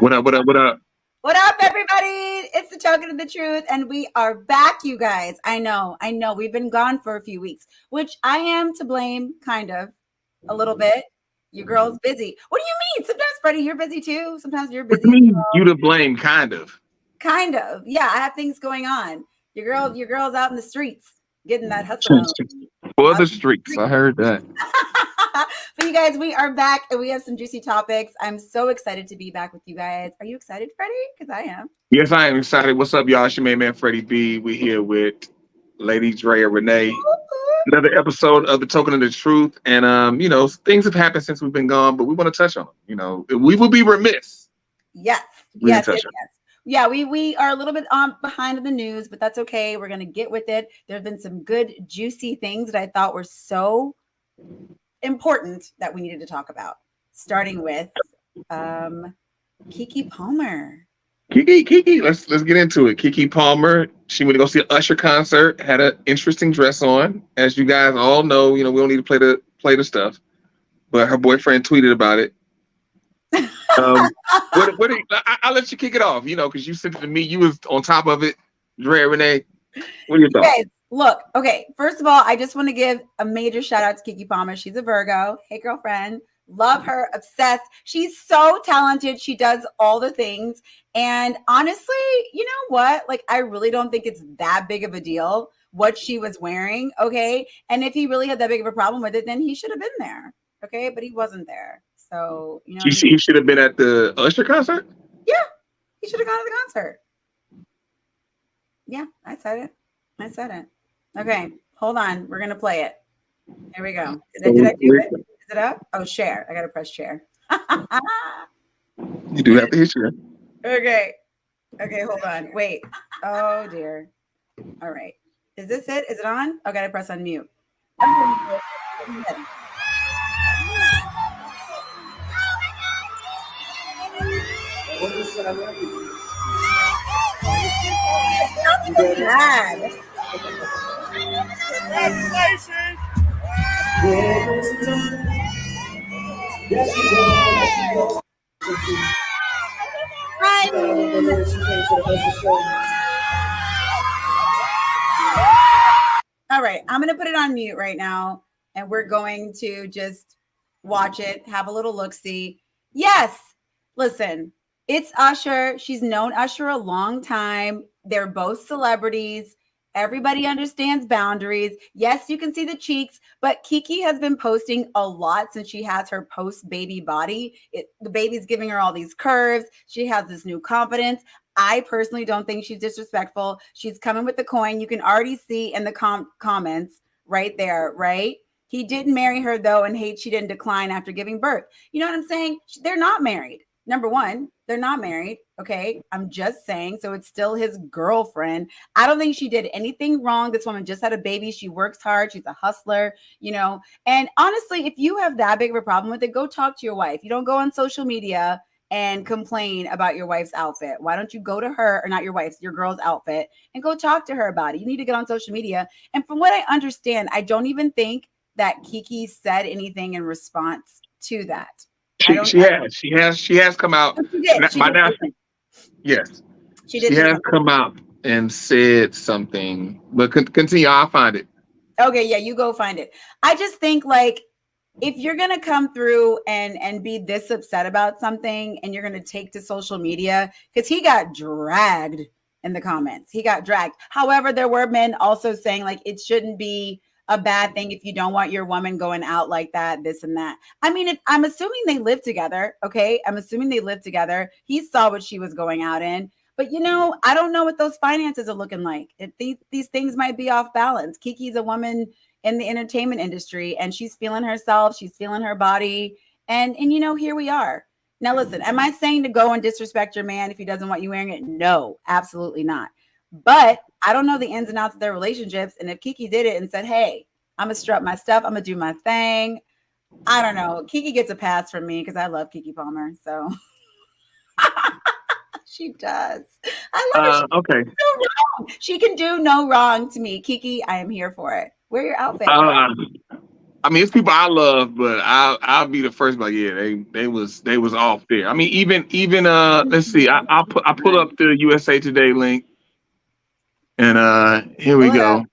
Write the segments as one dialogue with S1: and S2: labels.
S1: What up? What up? What up?
S2: What up, everybody? It's the Token of the Truth, and we are back, you guys. I know. We've been gone for a few weeks, which I am to blame, kind of, a little bit. Your girl's busy. What do you mean? Sometimes, Freddie, you're busy too. Sometimes you're
S1: What do
S2: busy.
S1: you mean you to blame? Kind of.
S2: Kind of. Yeah, I have things going on. Your girl's out in the streets getting that hustle on.
S1: For the streets. I heard that.
S2: But you guys, we are back and we have some juicy topics. I'm so excited to be back with you guys. Are you excited, Freddie? Because I am.
S1: Yes, I am excited. What's up, y'all? It's your main man, Freddie B. We here with Lady Drea Renee. Another episode of the Token of the Truth. And things have happened since we've been gone, but we want to touch on them. We will be remiss.
S2: Yes. Yeah, we are a little bit behind in the news, but that's okay. We're gonna get with it. There have been some good, juicy things that I thought were so important that we needed to talk about. Starting with Keke Palmer.
S1: Keke, let's get into it. Keke Palmer, she went to go see an Usher concert, had an interesting dress on. As you guys all know, we don't need to play the stuff, but her boyfriend tweeted about it. I'll let you kick it off, because you sent it to me. You was on top of it. Drea Renee, what are your thoughts?
S2: Guys, look, okay. First of all, I just want to give a major shout out to Keke Palmer. She's a Virgo. Hey, girlfriend. Love her. Obsessed. She's so talented. She does all the things. And honestly, you know what? Like, I really don't think it's that big of a deal what she was wearing. Okay. And if he really had that big of a problem with it, then he should have been there. Okay. But he wasn't there. So,
S1: he should have been at the Usher concert?
S2: Yeah. He should have gone to the concert. Yeah. I said it. Okay. Hold on. We're going to play it. Here we go. Did I do it? Is it up? Oh, share. I got to press share.
S1: You do have to hit share.
S2: Okay, hold on. Wait. Oh, dear. All right. Is this it? Is it on? I got to press unmute. Bad. All right, I'm going to put it on mute right now, and we're going to just watch it, have a little look-see. Yes, listen, it's Usher. She's known Usher a long time. They're both celebrities. Everybody understands boundaries. Yes, you can see the cheeks, but Keke has been posting a lot since she has her post-baby body. The baby's giving her all these curves. She has this new confidence. I personally don't think she's disrespectful. She's coming with the coin. You can already see in the comments right there, right? He didn't marry her, though, and hate she didn't decline after giving birth. You know what I'm saying? They're not married. Number one, they're not married. Okay. I'm just saying. So it's still his girlfriend. I don't think she did anything wrong. This woman just had a baby. She works hard. She's a hustler, And honestly, if you have that big of a problem with it, go talk to your wife. You don't go on social media and complain about your wife's outfit. Why don't you go to her, or not your wife's, your girl's outfit, and go talk to her about it? You need to get on social media. And from what I understand, I don't even think that Keke said anything in response to that.
S1: She has come out. Yes. She has come out and said something. But continue. I'll find it.
S2: Okay, yeah, you go find it. I just think, like, if you're going to come through and be this upset about something, and you're going to take to social media, because he got dragged in the comments. He got dragged. However, there were men also saying, like, it shouldn't be a bad thing if you don't want your woman going out like that, this and that. I mean, I'm assuming they live together. Okay. I'm assuming they live together. He saw what she was going out in, but I don't know what those finances are looking like. These things might be off balance. Keke's a woman in the entertainment industry, and she's feeling herself. She's feeling her body. And here we are. Now, listen, am I saying to go and disrespect your man if he doesn't want you wearing it? No, absolutely not. But I don't know the ins and outs of their relationships. And if Keke did it and said, hey, I'm going to strut my stuff, I'm going to do my thing, I don't know. Keke gets a pass from me because I love Keke Palmer. So she does. I love her.
S1: Okay.
S2: No wrong. She can do no wrong to me. Keke, I am here for it. Wear your outfit.
S1: I mean, it's people I love, but I'll be the first. Like, yeah, they was off there. I mean, even let's see, I pull up the USA Today link, and here we
S2: Pull it up.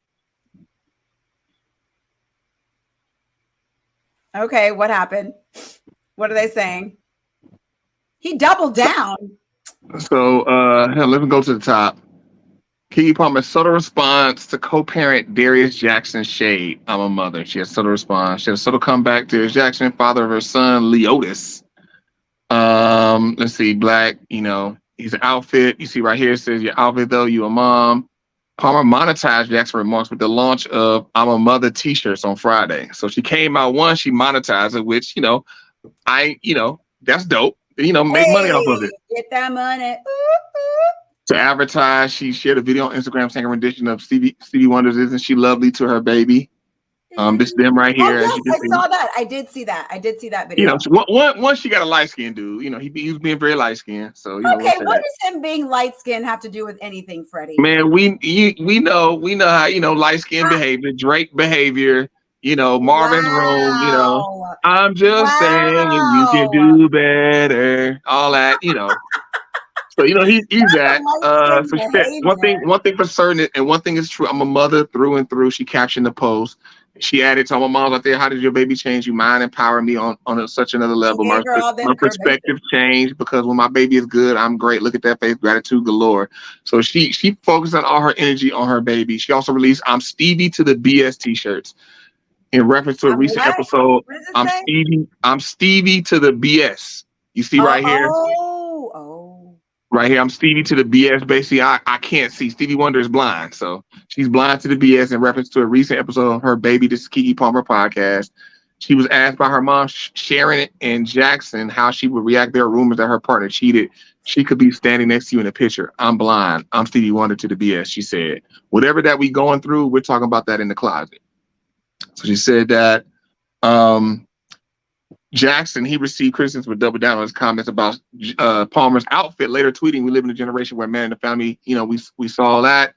S1: go.
S2: Okay, what happened? What are they saying? He doubled down.
S1: So hell, let me go to the top. Keke Palmer's subtle response to co-parent Darius Jackson's shade. I'm a mother. She has subtle response. She had a subtle comeback. Darius Jackson, father of her son, Leotis. Let's see, black, he's an outfit. You see right here, it says your outfit though, you a mom. Palmer monetized Jackson remarks with the launch of I'm a Mother t-shirts on Friday. So she came out one, she monetized it, which, that's dope. Make money off of it.
S2: Get that money.
S1: To advertise, she shared a video on Instagram saying a rendition of Stevie Wonder's Isn't She Lovely to her baby. This them right here.
S2: Oh, yes, I saw that. I did see that video.
S1: Once she got a light skin dude, he was being very light skinned. So
S2: okay, what does him being light skinned have to do with anything, Freddie?
S1: Man, we know how light skin behavior, Drake behavior, Marvin's room, I'm just saying you can do better, all that, So he's that. So she said one thing for certain, and one thing is true. I'm a mother through and through. She captioned the post. She added to all my moms out there, how did your baby change you? Mine empower me on such another level. My perspective changed because when my baby is good, I'm great. Look at that face, gratitude galore. So she focused on all her energy on her baby. She also released I'm Stevie to the BS t-shirts in reference to a recent episode. I'm Stevie to the BS. You see right here? Right here, I'm Stevie to the BS. Basically, I can't see. Stevie Wonder is blind. So she's blind to the BS in reference to a recent episode of her Baby This is Keke Palmer podcast. She was asked by her mom, Sharon and Jackson, how she would react. There are rumors that her partner cheated. She could be standing next to you in the picture. I'm blind. I'm Stevie Wonder to the BS, she said. Whatever that we going through, we're talking about that in the closet. So she said that Jackson, he received criticism for double down on his comments about Palmer's outfit, later tweeting, we live in a generation where man in the family, we saw that.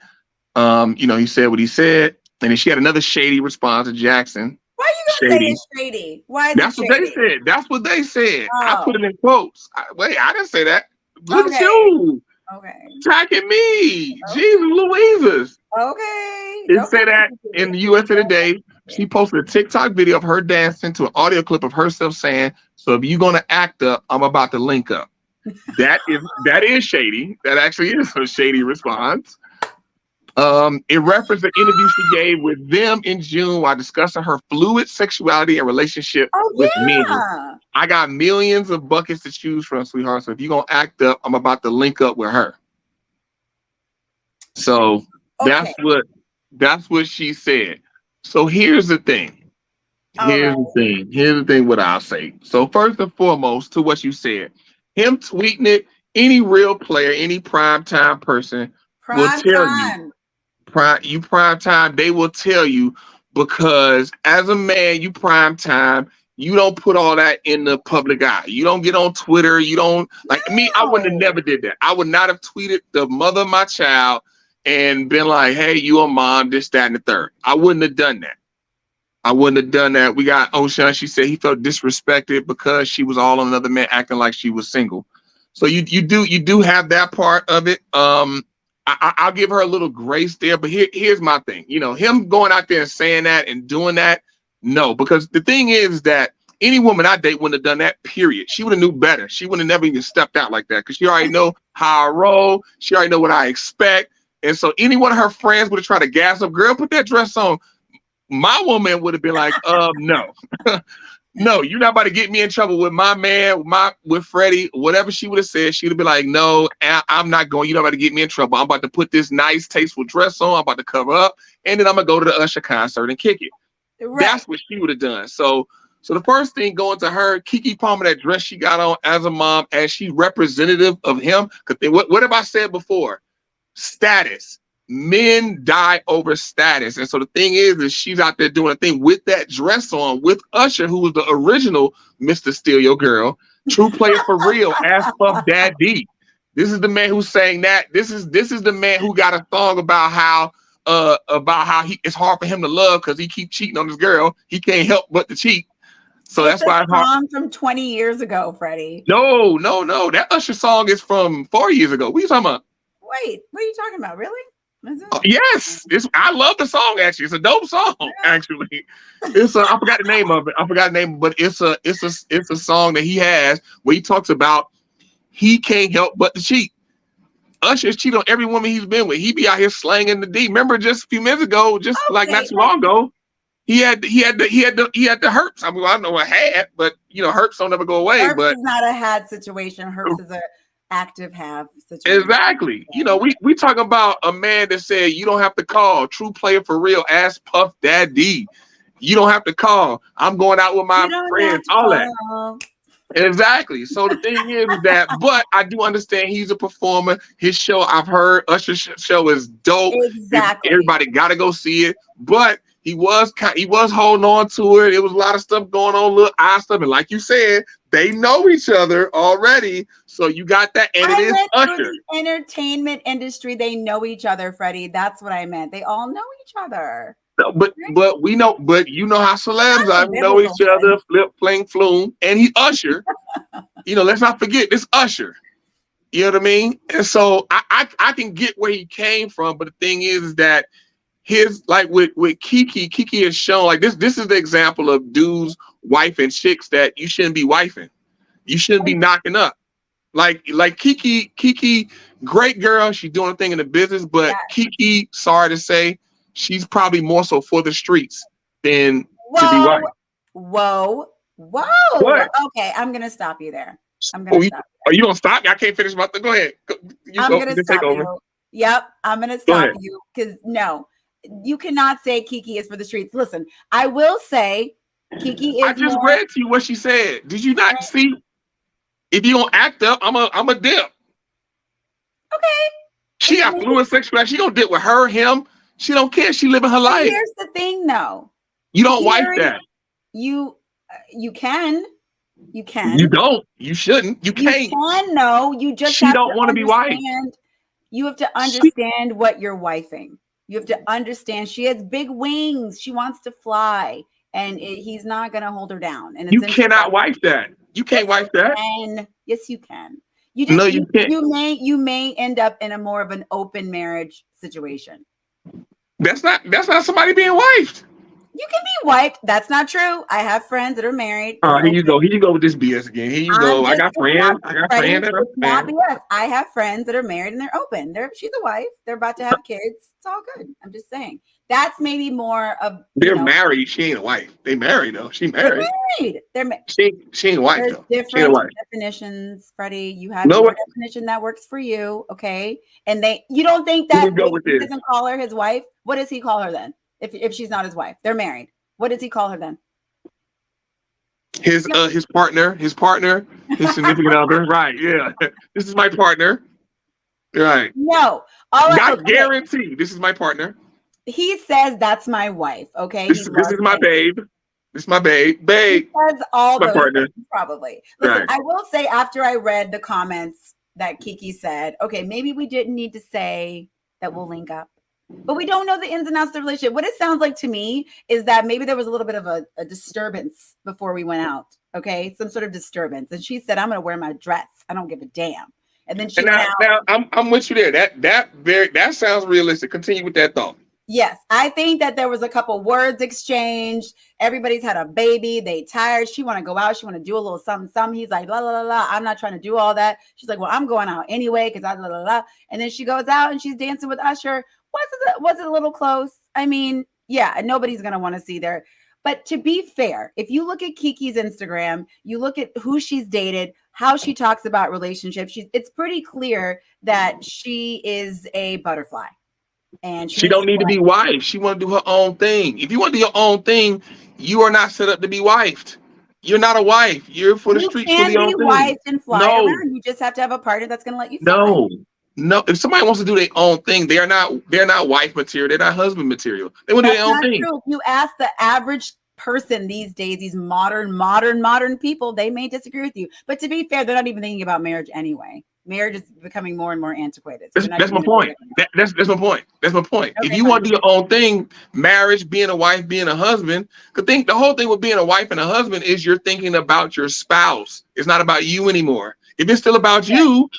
S1: He said what he said. And then she had another shady response to Jackson.
S2: Why are you going to say it's shady? Why is
S1: That's
S2: it
S1: what
S2: shady?
S1: they said. That's what they said.
S2: Oh.
S1: I put it in quotes. I didn't say that. Look at you.
S2: Okay.
S1: Attacking me. Okay. Jesus Louises.
S2: Okay.
S1: It said that in the USA Today. She posted a TikTok video of her dancing to an audio clip of herself saying, so if you're going to act up, I'm about to link up. That is shady. That actually is a shady response. It referenced an interview she gave with them in June while discussing her fluid sexuality and relationship with men. I got millions of buckets to choose from, sweetheart. So if you're going to act up, I'm about to link up with her. So that's what she said. So here's the thing. Here's the thing what I'll say. So first and foremost, to what you said, him tweeting it, any real player, any primetime person will tell you. Prime time, they will tell you, because as a man, you prime time, you don't put all that in the public eye. You don't get on Twitter. You don't me. I wouldn't have never did that. I would not have tweeted the mother of my child and been like, hey, you a mom, this, that, and the third. I wouldn't have done that. We got Usher. She said he felt disrespected because she was all on another man acting like she was single. So you do have that part of it. I'll give her a little grace there, but here's my thing. Him going out there and saying that and doing that, no, because the thing is that any woman I date wouldn't have done that, period. She would have knew better. She would have never even stepped out like that because she already know how I roll. She already know what I expect. And so any one of her friends would have tried to gas up, girl, put that dress on. My woman would have been like, no. No, you're not about to get me in trouble with my man, with Freddie, whatever she would have said. She would have been like, no, I'm not going. You're not about to get me in trouble. I'm about to put this nice, tasteful dress on. I'm about to cover up. And then I'm going to go to the Usher concert and kick it. Right. That's what she would have done. So the first thing going to her, Keke Palmer, that dress she got on as a mom, as she representative of him. Because what have I said before? Status. Men die over status. And so the thing is she's out there doing a thing with that dress on with Usher, who was the original Mr. Steal Your Girl, true player for real, ass Puff Daddy. This is the man who's saying that. This is the man who got a song about how about how it's hard for him to love because he keep cheating on his girl. He can't help but to cheat. So
S2: it's
S1: that's why
S2: a song from 20 years ago, Freddie.
S1: No. That Usher song is from 4 years ago. What are you talking about?
S2: Wait, what are you talking about? Really?
S1: Yes, I love the song. Actually, it's a dope song. Actually, I forgot the name of it. But it's a song that he has where he talks about he can't help but to cheat. Usher's cheat on every woman he's been with. He be out here slanging the D. Remember, just a few minutes ago, like not too long ago, he had the herpes. I mean, I don't know what had, but herpes don't ever go away.
S2: Herpes
S1: but
S2: is not a had situation. Herpes is a active have situation.
S1: Exactly. We talking about a man that said you don't have to call. True player for real. Ass Puff Daddy. You don't have to call. I'm going out with my friends. All that. Exactly. So the thing is that, but I do understand he's a performer. His show, I've heard Usher's show is dope.
S2: Exactly.
S1: Everybody got to go see it. But he was holding on to it. It was a lot of stuff going on, little eye stuff, and like you said, they know each other already. So you got that, and it is Usher.
S2: The entertainment industry, they know each other, Freddie. That's what I meant. They all know each other.
S1: No, but we know, but you know how celebs are, know each other, flip, fling, flume, and he Usher. Let's not forget this Usher. You know what I mean? And so I can get where he came from, but the thing is that his like with Keke has shown like this is the example of dudes wifing chicks that you shouldn't be wifing. You shouldn't be knocking up. Like Keke, great girl, she's doing a thing in the business, but Keke, sorry to say, she's probably more so for the streets than to be wifed.
S2: Whoa.
S1: What?
S2: Okay, I'm gonna stop you there. I'm gonna stop.
S1: Are you gonna stop? I can't finish my thing. Go ahead.
S2: I'm gonna stop you. Yep, I'm gonna stop you because no, you cannot say Keke is for the streets. Listen, I will say Keke is.
S1: I just read to you what she said. Did you not see? If you don't act up, I'm a dip.
S2: Okay.
S1: She got fluid sexuality. She gonna dip with her, him. She don't care. She living her life.
S2: Here's the thing, though.
S1: You don't wife that.
S2: You can. You can.
S1: You don't. You shouldn't. You can't.
S2: You can. No. You just.
S1: She don't want to be wifed.
S2: You have to understand what you're wifing. You have to understand. She has big wings. She wants to fly, and he's not gonna hold her down. And
S1: you cannot wife that. You can't wife that.
S2: Yes, you can. You just,
S1: no, you can't.
S2: You may end up in a more of an open marriage situation.
S1: That's not somebody being wifed.
S2: You can be wifed. That's not true. I have friends that are married.
S1: Here you go. Here you go with this BS again. Here you go. I got friends that are
S2: not BS. I have friends that are married and they're open. She's a wife. They're about to have kids. It's all good. I'm just saying. That's maybe more of.
S1: They're married. She ain't a wife. They married though. She married.
S2: They're married.
S1: She ain't a wife though.
S2: Different definitions, Freddie. You have your definition that works for you, okay? And you don't think that he doesn't call her his wife? What does he call her then? If she's not his wife, they're married. What does he call her then?
S1: His partner, his significant other. Right? Yeah. This is my partner. Right.
S2: No.
S1: Guarantee. This is my partner.
S2: He says that's my wife. Okay.
S1: This is my babe. This is my babe. Babe.
S2: He says all those
S1: partner.
S2: things, probably. Listen, I will say after I read the comments that Keke said, okay, maybe we didn't need to say that we'll link up. But we don't know the ins and outs of the relationship. What it sounds like to me is that maybe there was a little bit of a disturbance before we went out. Okay. Some sort of disturbance. And she said, I'm going to wear my dress. I don't give a damn. And then she went out.
S1: Now I'm with you there. That sounds realistic. Continue with that thought.
S2: Yes. I think that there was a couple words exchanged. Everybody's had a baby. They tired. She want to go out. She want to do a little something. He's like, la, la, la, la. I'm not trying to do all that. She's like, well, I'm going out anyway. Cause la, la, la. And then she goes out and she's dancing with Usher. Was it a little close? I mean, yeah, nobody's going to want to see there. But to be fair, if you look at Keke's Instagram, you look at who she's dated, how she talks about relationships, it's pretty clear that she is a butterfly. And
S1: she don't need to be wifed. She want to do her own thing. If you want to do your own thing, you are not set up to be wifed. You're not a wife. You're for the streets for the own thing. You can be wifed
S2: and fly around. You just have to have a partner that's going to let you fly.
S1: No. If somebody wants to do their own thing, they're not wife material. They're not husband material. They want to do their own thing.
S2: True. If you ask the average person these days, these modern people, they may disagree with you. But to be fair, they're not even thinking about marriage anyway. marriage is becoming more and more antiquated. So
S1: That's my point. That's my point. That's my point.
S2: Okay,
S1: if you want to do your own thing, marriage, being a wife, being a husband, the whole thing with being a wife and a husband is you're thinking about your spouse. It's not about you anymore. If it's still about you,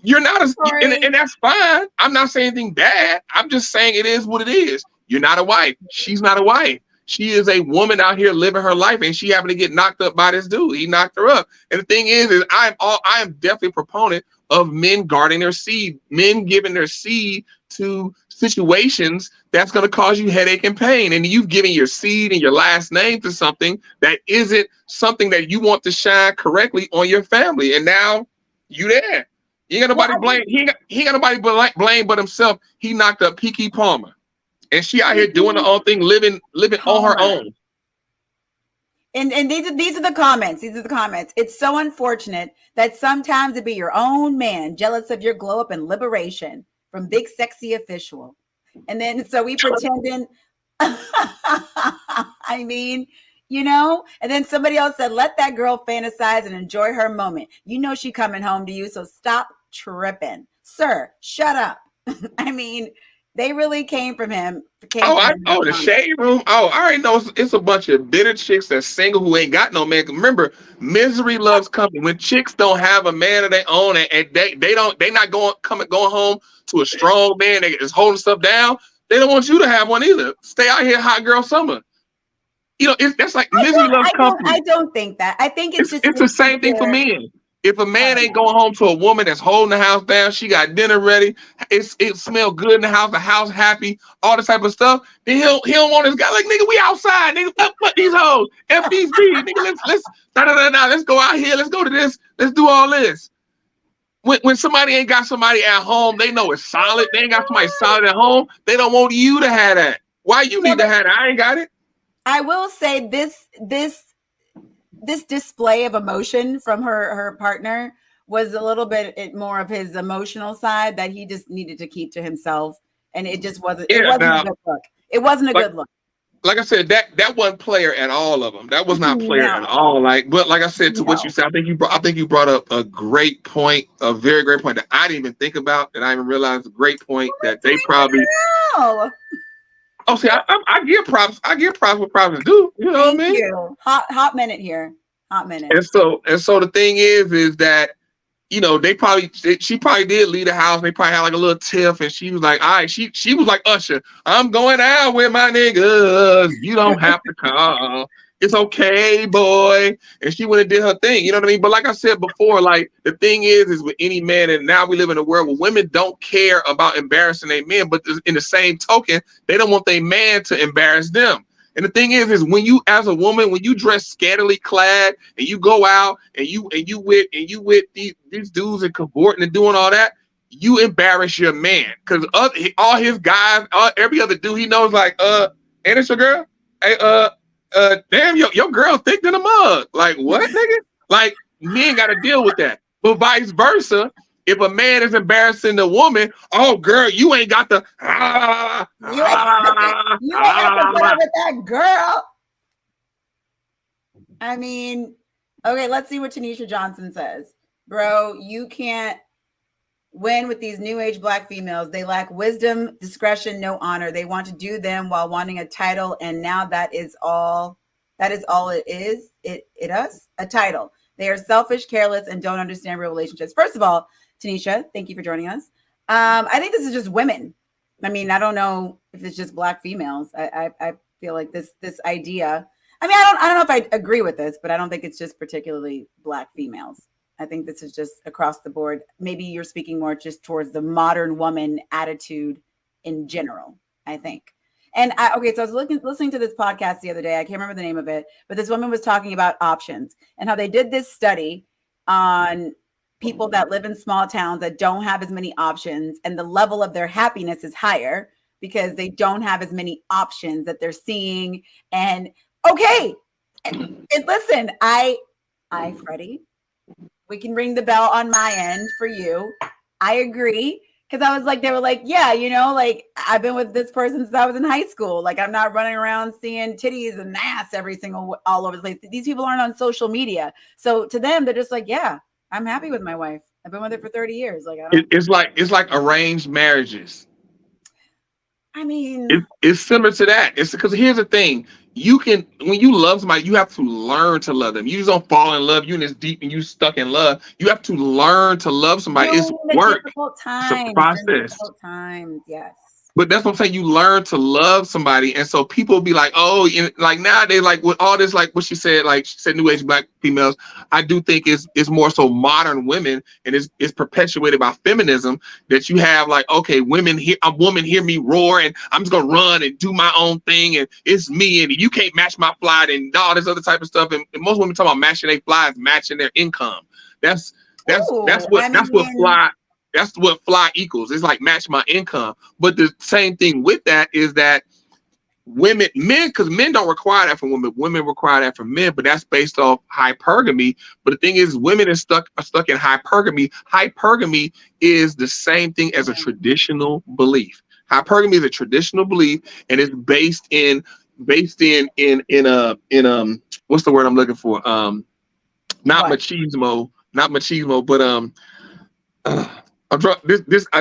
S1: you're not and that's fine. I'm not saying anything bad. I'm just saying it is what it is. You're not a wife. She's not a wife. She is a woman out here living her life, and she happened to get knocked up by this dude. He knocked her up. And the thing is I am definitely a proponent of men guarding their seed, men giving their seed to situations that's going to cause you headache and pain. And you've given your seed and your last name to something that isn't something that you want to shine correctly on your family. And now you there. He ain't got nobody blame. He ain't got nobody blame but himself. He knocked up Keke Palmer, and she out here doing the own thing, living on her own.
S2: And these are the comments. These are the comments. It's so unfortunate that sometimes it be your own man jealous of your glow up and liberation from big sexy official. And then so we pretending. I mean, you know, and then somebody else said, let that girl fantasize and enjoy her moment. You know she coming home to you, so stop tripping. Sir, shut up. I mean, they really came from him.
S1: The shade room. Oh, I already know it's a bunch of bitter chicks that's single who ain't got no man. Remember, misery loves company. When chicks don't have a man of their own and they not going home to a strong man that is holding stuff down, they don't want you to have one either. Stay out here, hot girl summer. You know, that's like misery loves company.
S2: I don't think that. I think it's
S1: the same thing for men. If a man ain't going home to a woman that's holding the house down, she got dinner ready, it smells good in the house happy, all this type of stuff, then he don't want this guy like, nigga, we outside, nigga, fuck these hoes, FDB, nigga, let's go out here, let's go to this, let's do all this. When somebody ain't got somebody at home, they know it's solid. They ain't got somebody solid at home. They don't want you to have that. Why you need to have that? I ain't got it.
S2: I will say this display of emotion from her partner was a little bit more of his emotional side that he just needed to keep to himself, and it just wasn't. It wasn't a good look. It wasn't a good look.
S1: Like I said, that wasn't player at all of them. That was not player at all. But like I said, to what you said, I think you brought up a great point, a very great point that I didn't even think about, that I didn't realize. A great point that they probably. Oh, see, I give props. I give props what props do. You know what I mean?
S2: You. Hot minute here. Hot minute.
S1: And so the thing is that, you know, she probably did leave the house. They probably had like a little tiff, and she was like, all right, she was like Usher, I'm going out with my niggas. You don't have to call. It's okay, boy. And she went and did her thing. You know what I mean? But like I said before, like the thing is with any man, and now we live in a world where women don't care about embarrassing their men, but in the same token, they don't want their man to embarrass them. And the thing is when you, as a woman, when you dress scantily clad and you go out and you with these dudes and cavorting and doing all that, you embarrass your man, because all his guys, every other dude he knows, like, ain't it your girl? Hey, damn, your girl thick than a mug. Like, what, nigga? Like, men got to deal with that. But vice versa, if a man is embarrassing the woman, oh, girl, you ain't got the you ain't got
S2: to play with that girl. I mean, okay, let's see what Tanisha Johnson says. Bro, you can't win with these new age Black females. They lack wisdom, discretion, no honor. They want to do them while wanting a title, and now that is all it is. A title. They are selfish, careless, and don't understand real relationships. First of all, Tanisha, thank you for joining us. I think this is just women. I mean, I don't know if it's just Black females. I feel like this idea. I mean, I don't know if I agree with this, but I don't think it's just particularly Black females. I think this is just across the board. Maybe you're speaking more just towards the modern woman attitude in general, I think. And so I was listening to this podcast the other day. I can't remember the name of it, but this woman was talking about options and how they did this study on people that live in small towns that don't have as many options, and the level of their happiness is higher because they don't have as many options that they're seeing. And okay, and listen, Freddie, we can ring the bell on my end for you. I agree. Because I was like, they were like, yeah, you know, like I've been with this person since I was in high school. Like I'm not running around seeing titties and ass all over the place. These people aren't on social media. So to them, they're just like, yeah, I'm happy with my wife. I've been with her for 30 years. Like, I don't.
S1: It's like arranged marriages.
S2: I mean,
S1: It's similar to that. It's because here's the thing: when you love somebody, you have to learn to love them. You just don't fall in love. You in this deep and you stuck in love. You have to learn to love somebody. It's work. It's a process.
S2: Difficult times, yes.
S1: But that's what I'm saying. You learn to love somebody, and so people be like, "Oh, like nowadays, like with all this, like what she said, new age black females." I do think it's more so modern women, and it's perpetuated by feminism that you have like, okay, women hear me roar, and I'm just gonna run and do my own thing, and it's me, and you can't match my flight, and all this other type of stuff. And most women talk about matching their flies, matching their income. That's what fly equals. It's like match my income. But the same thing with that is that men, because men don't require that from women. Women require that from men, but that's based off hypergamy. But the thing is, women are stuck in hypergamy. Hypergamy is the same thing as a traditional belief. Hypergamy is a traditional belief, and it's based in what's the word I'm looking for? Not machismo, but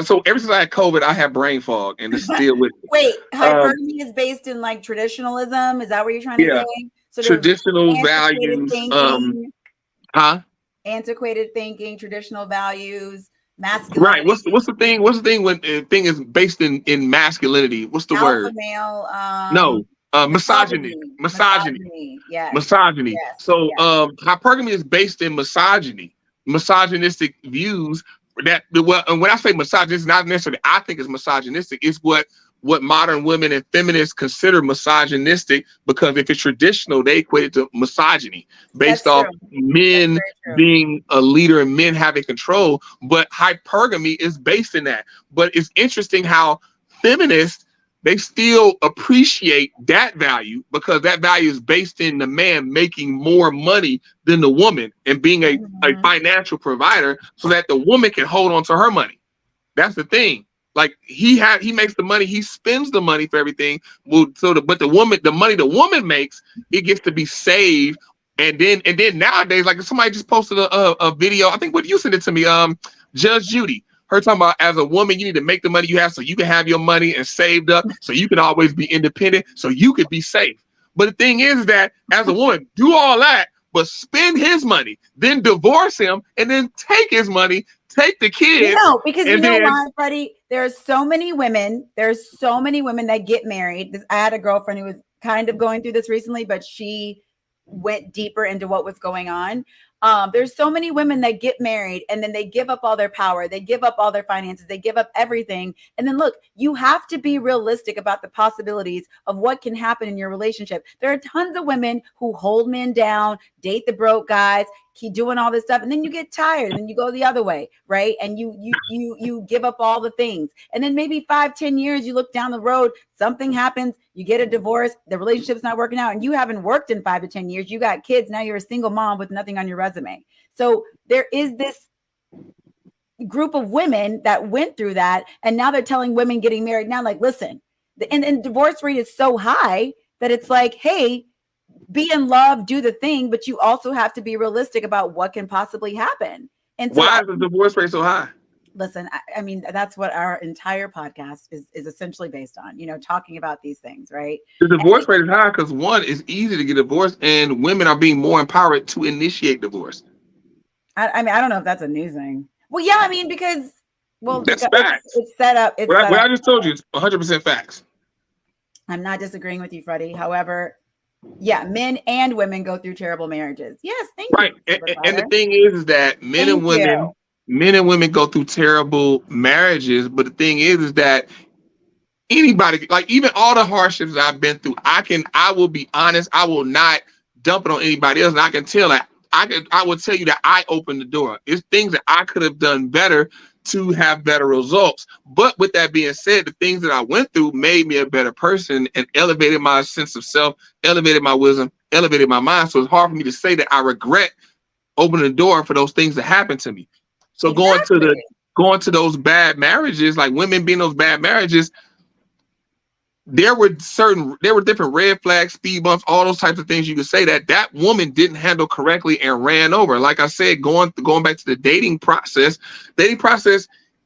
S1: so ever since I had COVID, I had brain fog, and it's still with me.
S2: Wait, hypergamy is based in like traditionalism? Is that what you're trying to say? Sort
S1: traditional values.
S2: Antiquated thinking, traditional values, masculinity.
S1: Right. What's the thing? What's the thing when thing is based in masculinity? What's the word?
S2: Male.
S1: No. Misogyny.
S2: Yes.
S1: Misogyny.
S2: Yes.
S1: So hypergamy is based in misogynistic views. That when I say misogynistic, not necessarily I think it's misogynistic. It's what modern women and feminists consider misogynistic, because if it's traditional, they equate it to misogyny based off men being a leader and men having control. But hypergamy is based in that. But it's interesting how feminists, they still appreciate that value, because that value is based in the man making more money than the woman and being a financial provider, so that the woman can hold on to her money. That's the thing. Like he makes the money, he spends the money for everything. But the money the woman makes, it gets to be saved. And then nowadays, like somebody just posted a video. I think what you sent it to me, Judge Judy. Her talking about, as a woman, you need to make the money you have so you can have your money and saved up, so you can always be independent, so you could be safe. But the thing is that as a woman, do all that, but spend his money, then divorce him, and then take his money, take the kids.
S2: Because you know why, Freddie? There's so many women that get married. I had a girlfriend who was kind of going through this recently, but she went deeper into what was going on. There's so many women that get married and then they give up all their power. They give up all their finances. They give up everything. And then look, you have to be realistic about the possibilities of what can happen in your relationship. There are tons of women who hold men down, date the broke guys, keep doing all this stuff. And then you get tired and then you go the other way, right? And you give up all the things. And then maybe 5-10 years, you look down the road, something happens, you get a divorce, the relationship's not working out, and you haven't worked in 5 to 10 years. You got kids. Now you're a single mom with nothing on your resume. So there is this group of women that went through that. And now they're telling women getting married now, like, listen, and divorce rate is so high that it's like, hey, be in love, do the thing, but you also have to be realistic about what can possibly happen. And so
S1: why is the divorce rate so high?
S2: Listen, I mean, that's what our entire podcast is essentially based on, talking about these things, right?
S1: The divorce rate is high because, one, it's easy to get divorced, and women are being more empowered to initiate divorce.
S2: I mean, I don't know if that's a new thing. Well, yeah, I mean, because,
S1: that's facts.
S2: It's set up.
S1: What I just told you, it's 100% facts.
S2: I'm not disagreeing with you, Freddie. However, yeah, men and women go through terrible marriages. Yes, thank you.
S1: Right, and the thing is that men and women go through terrible marriages. But the thing is that anybody, like even all the hardships I've been through, I will be honest. I will not dump it on anybody else. And I can tell that I will tell you that I opened the door. It's things that I could have done better to have better results. But with that being said, the things that I went through made me a better person and elevated my sense of self, elevated my wisdom, elevated my mind. So it's hard for me to say that I regret opening the door for those things that happened to me. So going to those bad marriages, like women being in those bad marriages, there were different red flags, speed bumps, all those types of things you could say that woman didn't handle correctly and ran over. Like I said, going back to the dating process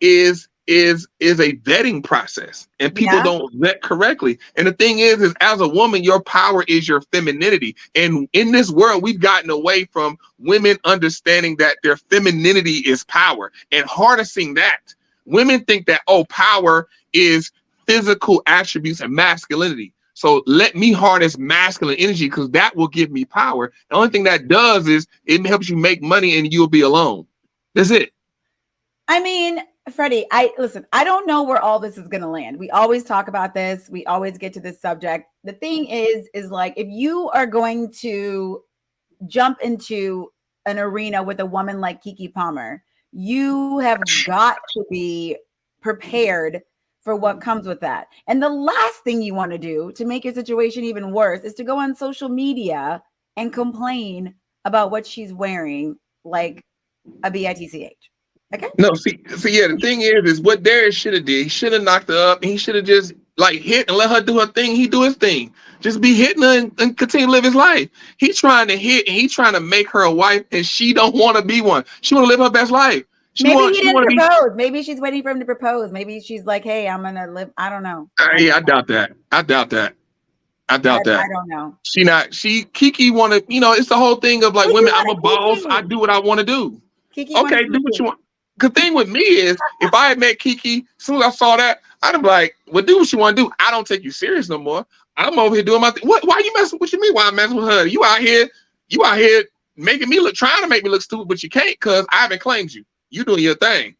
S1: is a vetting process, and people don't vet correctly. And the thing is as a woman, your power is your femininity. And in this world, we've gotten away from women understanding that their femininity is power and harnessing that. Women think that, power is physical attributes and masculinity. So let me harness masculine energy because that will give me power. The only thing that does is it helps you make money and you'll be alone. That's it.
S2: I mean, Freddie, I don't know where all this is going to land. We always talk about this. We always get to this subject. The thing is like, if you are going to jump into an arena with a woman like Keke Palmer, you have got to be prepared for what comes with that. And the last thing you want to do to make your situation even worse is to go on social media and complain about what she's wearing, like a bitch. Okay.
S1: No, see, yeah, the thing is what Darius should have did. He should have knocked her up, and he should have just like hit and let her do her thing. He do his thing. Just be hitting her and continue to live his life. He's trying to hit and he's trying to make her a wife, and she don't want to be one. She want to live her best life.
S2: Maybe he didn't propose. Maybe she's waiting for him to propose. Maybe she's like, hey, I'm gonna live. I don't know.
S1: Yeah, I doubt that. I doubt that. I don't
S2: know.
S1: Keke want to, it's the whole thing of like Keke women, I'm a boss. I do what I want to do.
S2: Keke
S1: okay, do what you want. The thing with me is, if I had met Keke, as soon as I saw that, I'd be like, well, do what you want to do. I don't take you serious no more. I'm over here doing my thing. Why are you messing? What you mean? Why I'm messing with her? You out here making me trying to make me look stupid, but you can't because I haven't claimed you. You doing your thing.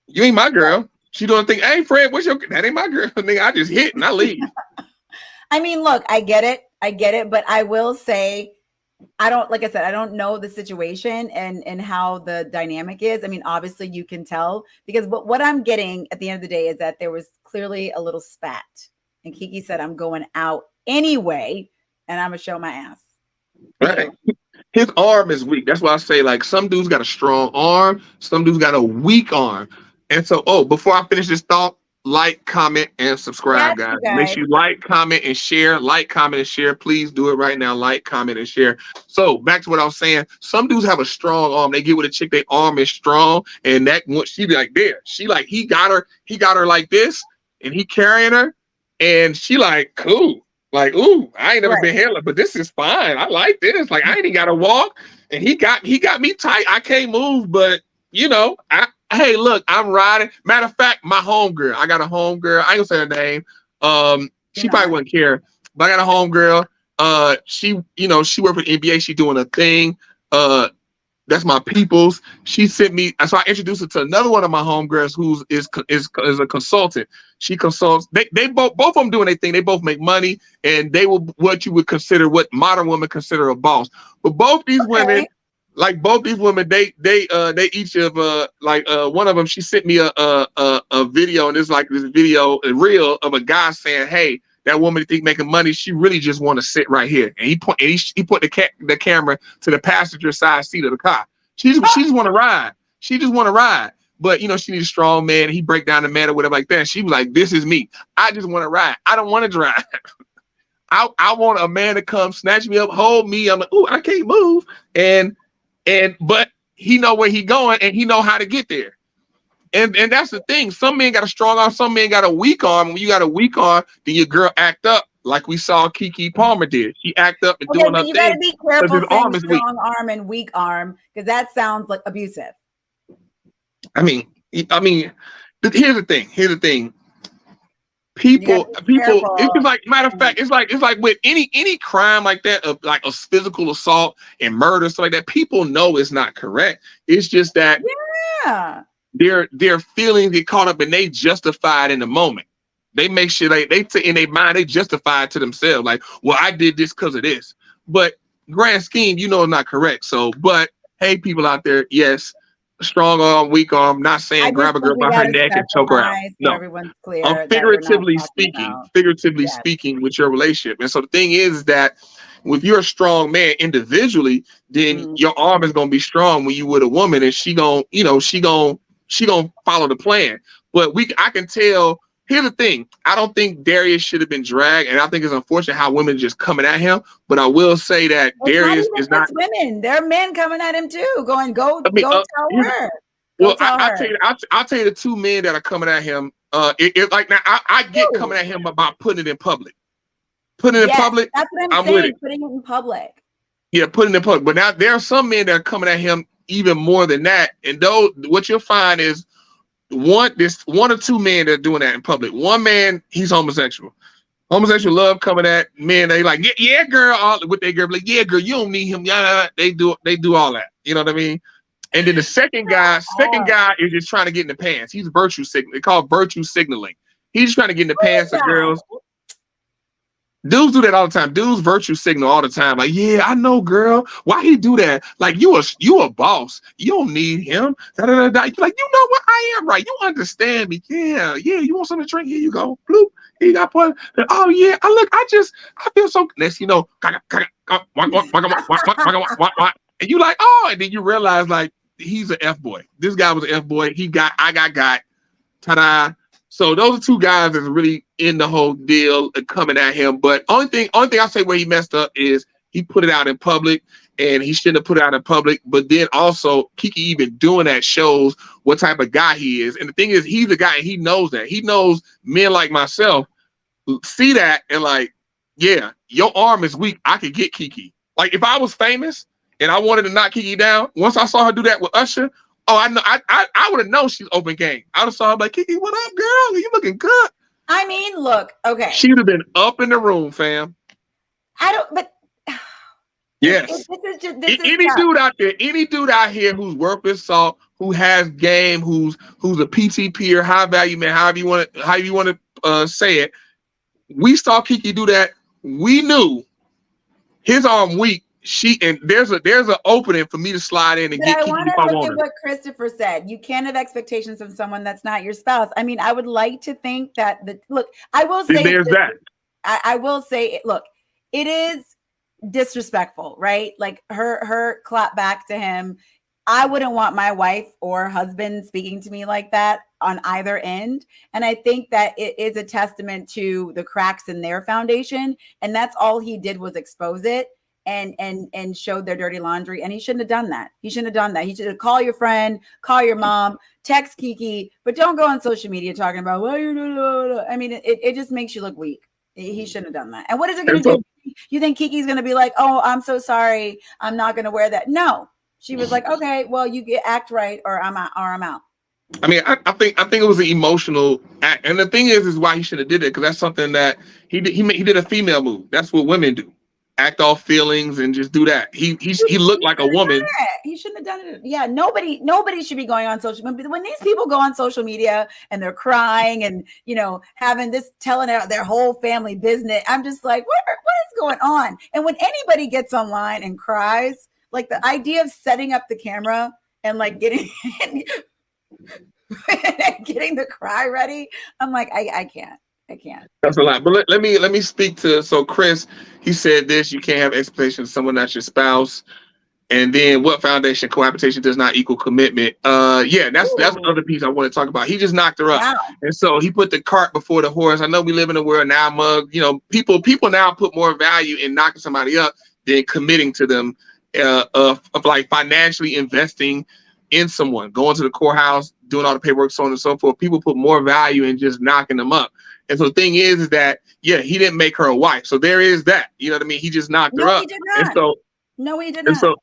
S1: You ain't my girl. She doing the thing. Hey, Fred, that ain't my girl. Nigga, I just hit and I leave.
S2: I mean, look, I get it. But I will say, like I said, I don't know the situation and how the dynamic is. I mean, obviously you can tell because what I'm getting at the end of the day is that there was clearly a little spat. And Keke said, I'm going out anyway, and I'm going to show my ass.
S1: Right. His arm is weak. That's why I say, like, some dudes got a strong arm, some dudes got a weak arm. And so, before I finish this thought, like, comment, and subscribe, guys. Make sure you like, comment, and share. Like, comment, and share. Please do it right now. Like, comment, and share. So back to what I was saying. Some dudes have a strong arm. They get with a chick, their arm is strong, and that she be like there. She like he got her like this, and he carrying her, and she like cool. Like, ooh, I ain't never been here, but this is fine. I like this. Like, I ain't even got to walk, and he got me tight. I can't move, but hey, look, I'm riding. Matter of fact, my homegirl. I got a homegirl. I ain't gonna say her name. She probably wouldn't care, but I got a homegirl. She worked with NBA. She doing a thing. That's my people's. She sent me, so I introduced her to another one of my homegirls who is a consultant. She consults. They both of them doing their thing. They both make money, and they will what you would consider what modern women consider a boss. But both these women. Like both these women, they each have one of them. She sent me a video, and it's like this video, a reel of a guy saying, "Hey, that woman think making money. She really just want to sit right here." And he put the camera to the passenger side seat of the car. She just want to ride. She just want to ride. But she needs a strong man. He break down the man or whatever like that. And she was like, "This is me. I just want to ride. I don't want to drive." I want a man to come snatch me up, hold me. I'm like, "Ooh, I can't move," but he know where he going and he know how to get there. And that's the thing. Some men got a strong arm, some men got a weak arm. When you got a weak arm, then your girl act up like we saw Keke Palmer did. She act up and doing her thing.
S2: You gotta be careful saying strong arm and weak arm because that sounds like abusive.
S1: I mean, here's the thing. People, it's just like, matter of fact, it's like with any crime like that, of like a physical assault and murder, stuff like that, people know it's not correct. It's just that their feelings get caught up and they justify it in the moment. They make sure they in their mind, they justify it to themselves. Like, well, I did this because of this. But grand scheme, it's not correct. So, but hey, people out there, yes. Strong arm, weak arm. Not saying grab a girl by her neck and choke her out. No,
S2: everyone's clear.
S1: I'm figuratively speaking with your relationship. And so the thing is that if you're a strong man individually, then your arm is gonna be strong when you with a woman, and she gonna follow the plan. But I can tell here's the thing. I don't think Darius should have been dragged, and I think it's unfortunate how women are just coming at him. But I will say that Darius is not.
S2: Women. There are men coming at him too, going, go tell her.
S1: Well, I'll tell you, I'll tell you the two men that are coming at him. Like now, I get coming at him about putting it in public. Putting it in public.
S2: That's what I'm saying. With it. Putting it in public.
S1: Yeah, putting it in public. But now there are some men that are coming at him even more than that. And though what you'll find is one or two men that are doing that in public. One man, he's homosexual. Homosexual love coming at men. They like, yeah, girl, with their girl, like, yeah, girl, you don't need him. Yeah, they do all that. You know what I mean? And then the second guy is just trying to get in the pants. He's virtue signaling. They call it virtue signaling. He's just trying to get in the pants of girls. Dudes do that all the time. Dudes virtue signal all the time. Like, yeah, I know, girl. Why he do that? Like, you a boss. You don't need him. You're like, you know what? I am right. You understand me. Yeah. You want something to drink? Here you go. Bloop. Here you got one. Oh yeah. I feel so. Next, you know, and you like, oh, and then you realize like he's an F boy. This guy was an F boy. I got. Ta-da. So those are two guys that's really in the whole deal coming at him. But only thing I say where he messed up is he put it out in public, and he shouldn't have put it out in public. But then also Keke even doing that shows what type of guy he is. And the thing is, he's a guy, and he knows that. He knows men like myself see that and like, yeah, your arm is weak. I could get Keke. Like if I was famous and I wanted to knock Keke down, once I saw her do that with Usher. Oh, I know. I would have known she's open game. I would have saw her like, Keke, what up, girl? You looking good?
S2: I mean, look, okay.
S1: She would have been up in the room, fam.
S2: But
S1: yes. Any dude out here who's worth his salt, who has game, who's a PTP or high value man, however you want to say it. We saw Keke do that. We knew his arm weak. There's an opening for me to slide in and get Keke if I want her.
S2: What Christopher said, you can't have expectations of someone that's not your spouse. I mean, I would like to think that I will say
S1: there's that.
S2: I will say, look, it is disrespectful, right? Like her clap back to him. I wouldn't want my wife or husband speaking to me like that on either end. And I think that it is a testament to the cracks in their foundation. And that's all he did was expose it. And showed their dirty laundry. And he shouldn't have done that. He shouldn't have done that. He should have called your friend, call your mom, text Keke, but don't go on social media talking about, well, I mean, it just makes you look weak. He shouldn't have done that. And what is it going to do? You think Keke's going to be like, oh, I'm so sorry. I'm not going to wear that. No, she was like, okay, well, you act right or I'm out.
S1: I mean, I think it was an emotional act. And the thing is why he should have did it. Cause that's something that he did a female move. That's what women do. Act off feelings and just do that. He looked like a woman.
S2: He shouldn't have done it. Yeah, nobody should be going on social media. When these people go on social media and they're crying and having this telling out their whole family business, I'm just like, what is going on? And when anybody gets online and cries, like the idea of setting up the camera and like getting the cry ready, I'm like, I can't.
S1: That's a lot. But let me speak to Chris. He said this: you can't have expectations of someone that's your spouse. And then what foundation cohabitation does not equal commitment. That's another piece I want to talk about. He just knocked her up. Wow. And so he put the cart before the horse. I know we live in a world now, people now put more value in knocking somebody up than committing to them, of like financially investing in someone, going to the courthouse, doing all the paperwork, so on and so forth. People put more value in just knocking them up. And so the thing is that, he didn't make her a wife. So there is that, you know what I mean? He just knocked her up.
S2: He did not. No, he did not.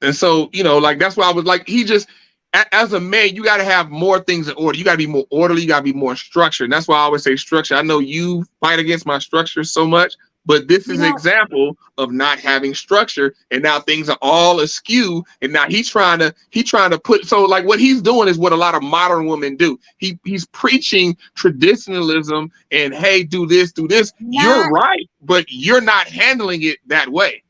S1: And so, like, that's why I was like, he just, as a man, you got to have more things in order. You got to be more orderly. You got to be more structured. And that's why I always say structure. I know you fight against my structure so much, but this is an example of not having structure. And now things are all askew. And now he's trying to put, so like what he's doing is what a lot of modern women do. He's preaching traditionalism and, hey, do this. You're right, but you're not handling it that way.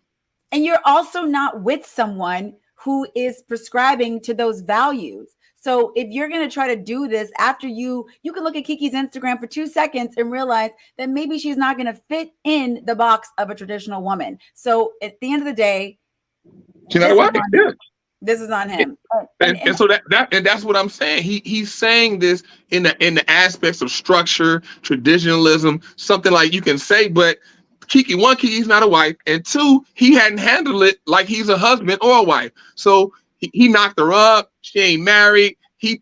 S2: And you're also not with someone who is prescribing to those values. So if you're going to try to do this after you can look at Keke's Instagram for 2 seconds and realize that maybe she's not going to fit in the box of a traditional woman. So at the end of the day,
S1: she's not a wife. Yeah.
S2: This is on him.
S1: And so that's what I'm saying. He's saying this in the aspects of structure, traditionalism, something like you can say, but Keke's not a wife, and two, he hadn't handled it like he's a husband or a wife. So he knocked her up. She ain't married. He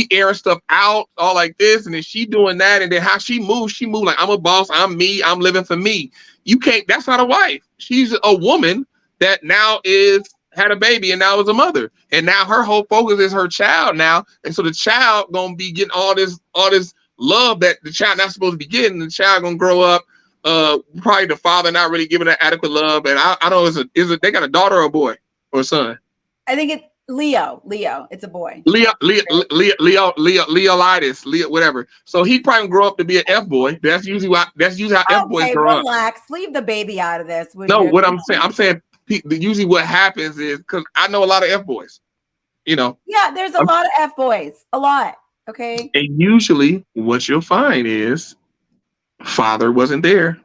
S1: airing stuff out all like this, and then she doing that, and then how she moves like I'm a boss, I'm me, I'm living for me. You can't. That's not a wife. She's a woman that now had a baby and now is a mother, and now her whole focus is her child now, and so the child gonna be getting all this love that the child not supposed to be getting. The child gonna grow up, probably the father not really giving her adequate love, and I don't know they got a daughter or a boy or a son?
S2: I think it's Leo. It's a boy.
S1: Leolitis, whatever. So he probably gonna grow up to be an F boy. That's usually how F boys grow up.
S2: Relax. Leave the baby out of this.
S1: No, what I'm saying, usually what happens is, because I know a lot of F boys, Yeah,
S2: there's a lot of F boys. A lot. Okay.
S1: And usually what you'll find is father wasn't there.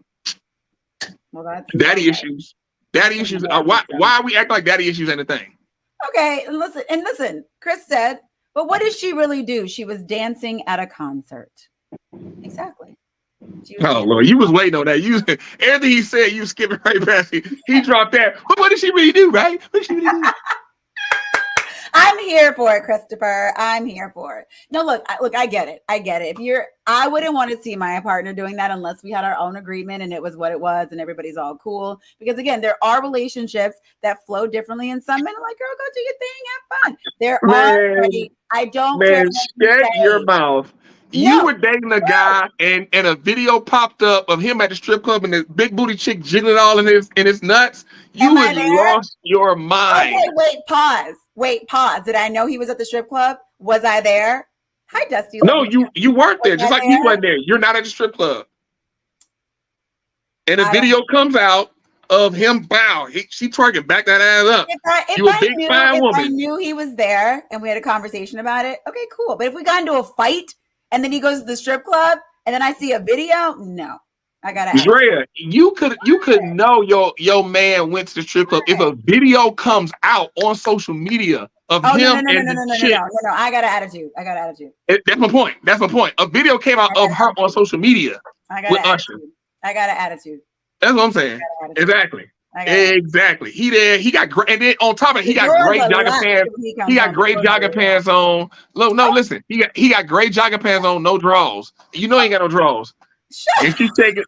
S2: Well, that's
S1: daddy issues. Daddy issues. Why are we acting like daddy issues ain't a thing?
S2: Okay, and listen. Chris said, but what did she really do? She was dancing at a concert. Exactly.
S1: Oh Lord, you was waiting on that. Everything he said, you skipping right past it. He dropped that. But what did she really do, right? What did she really do?
S2: I'm here for it, Christopher. I'm here for it. No, look, I get it. I wouldn't want to see my partner doing that unless we had our own agreement and it was what it was and everybody's all cool. Because again, there are relationships that flow differently, and some men are like, girl, go do your thing, have fun. I don't care.
S1: Shut your mouth. You were dating a guy and a video popped up of him at the strip club and this big booty chick jiggling all in his nuts. You had lost your mind.
S2: Okay, wait, pause. Did I know he was at the strip club? Was I there? Hi, Dusty.
S1: No, you weren't there. Just like he wasn't there. You're not at the strip club. And a video comes out of him. Wow, she twerking, back that ass up.
S2: If I knew he was there and we had a conversation about it, okay, cool. But if we got into a fight and then he goes to the strip club and then I see a video, no. I gotta ask.
S1: Drea, you could know your man went to the strip club if a video comes out on social media of him and the chick.
S2: No, I got an attitude.
S1: That's my point. A video came out of her on social media with Usher.
S2: I got an attitude.
S1: That's what I'm saying. Exactly. He got great, and then on top of it, he got great jogging pants. He got great jogging pants on. Listen, he got great jogging pants on, no drawers. You know he ain't got no drawers. And she take it.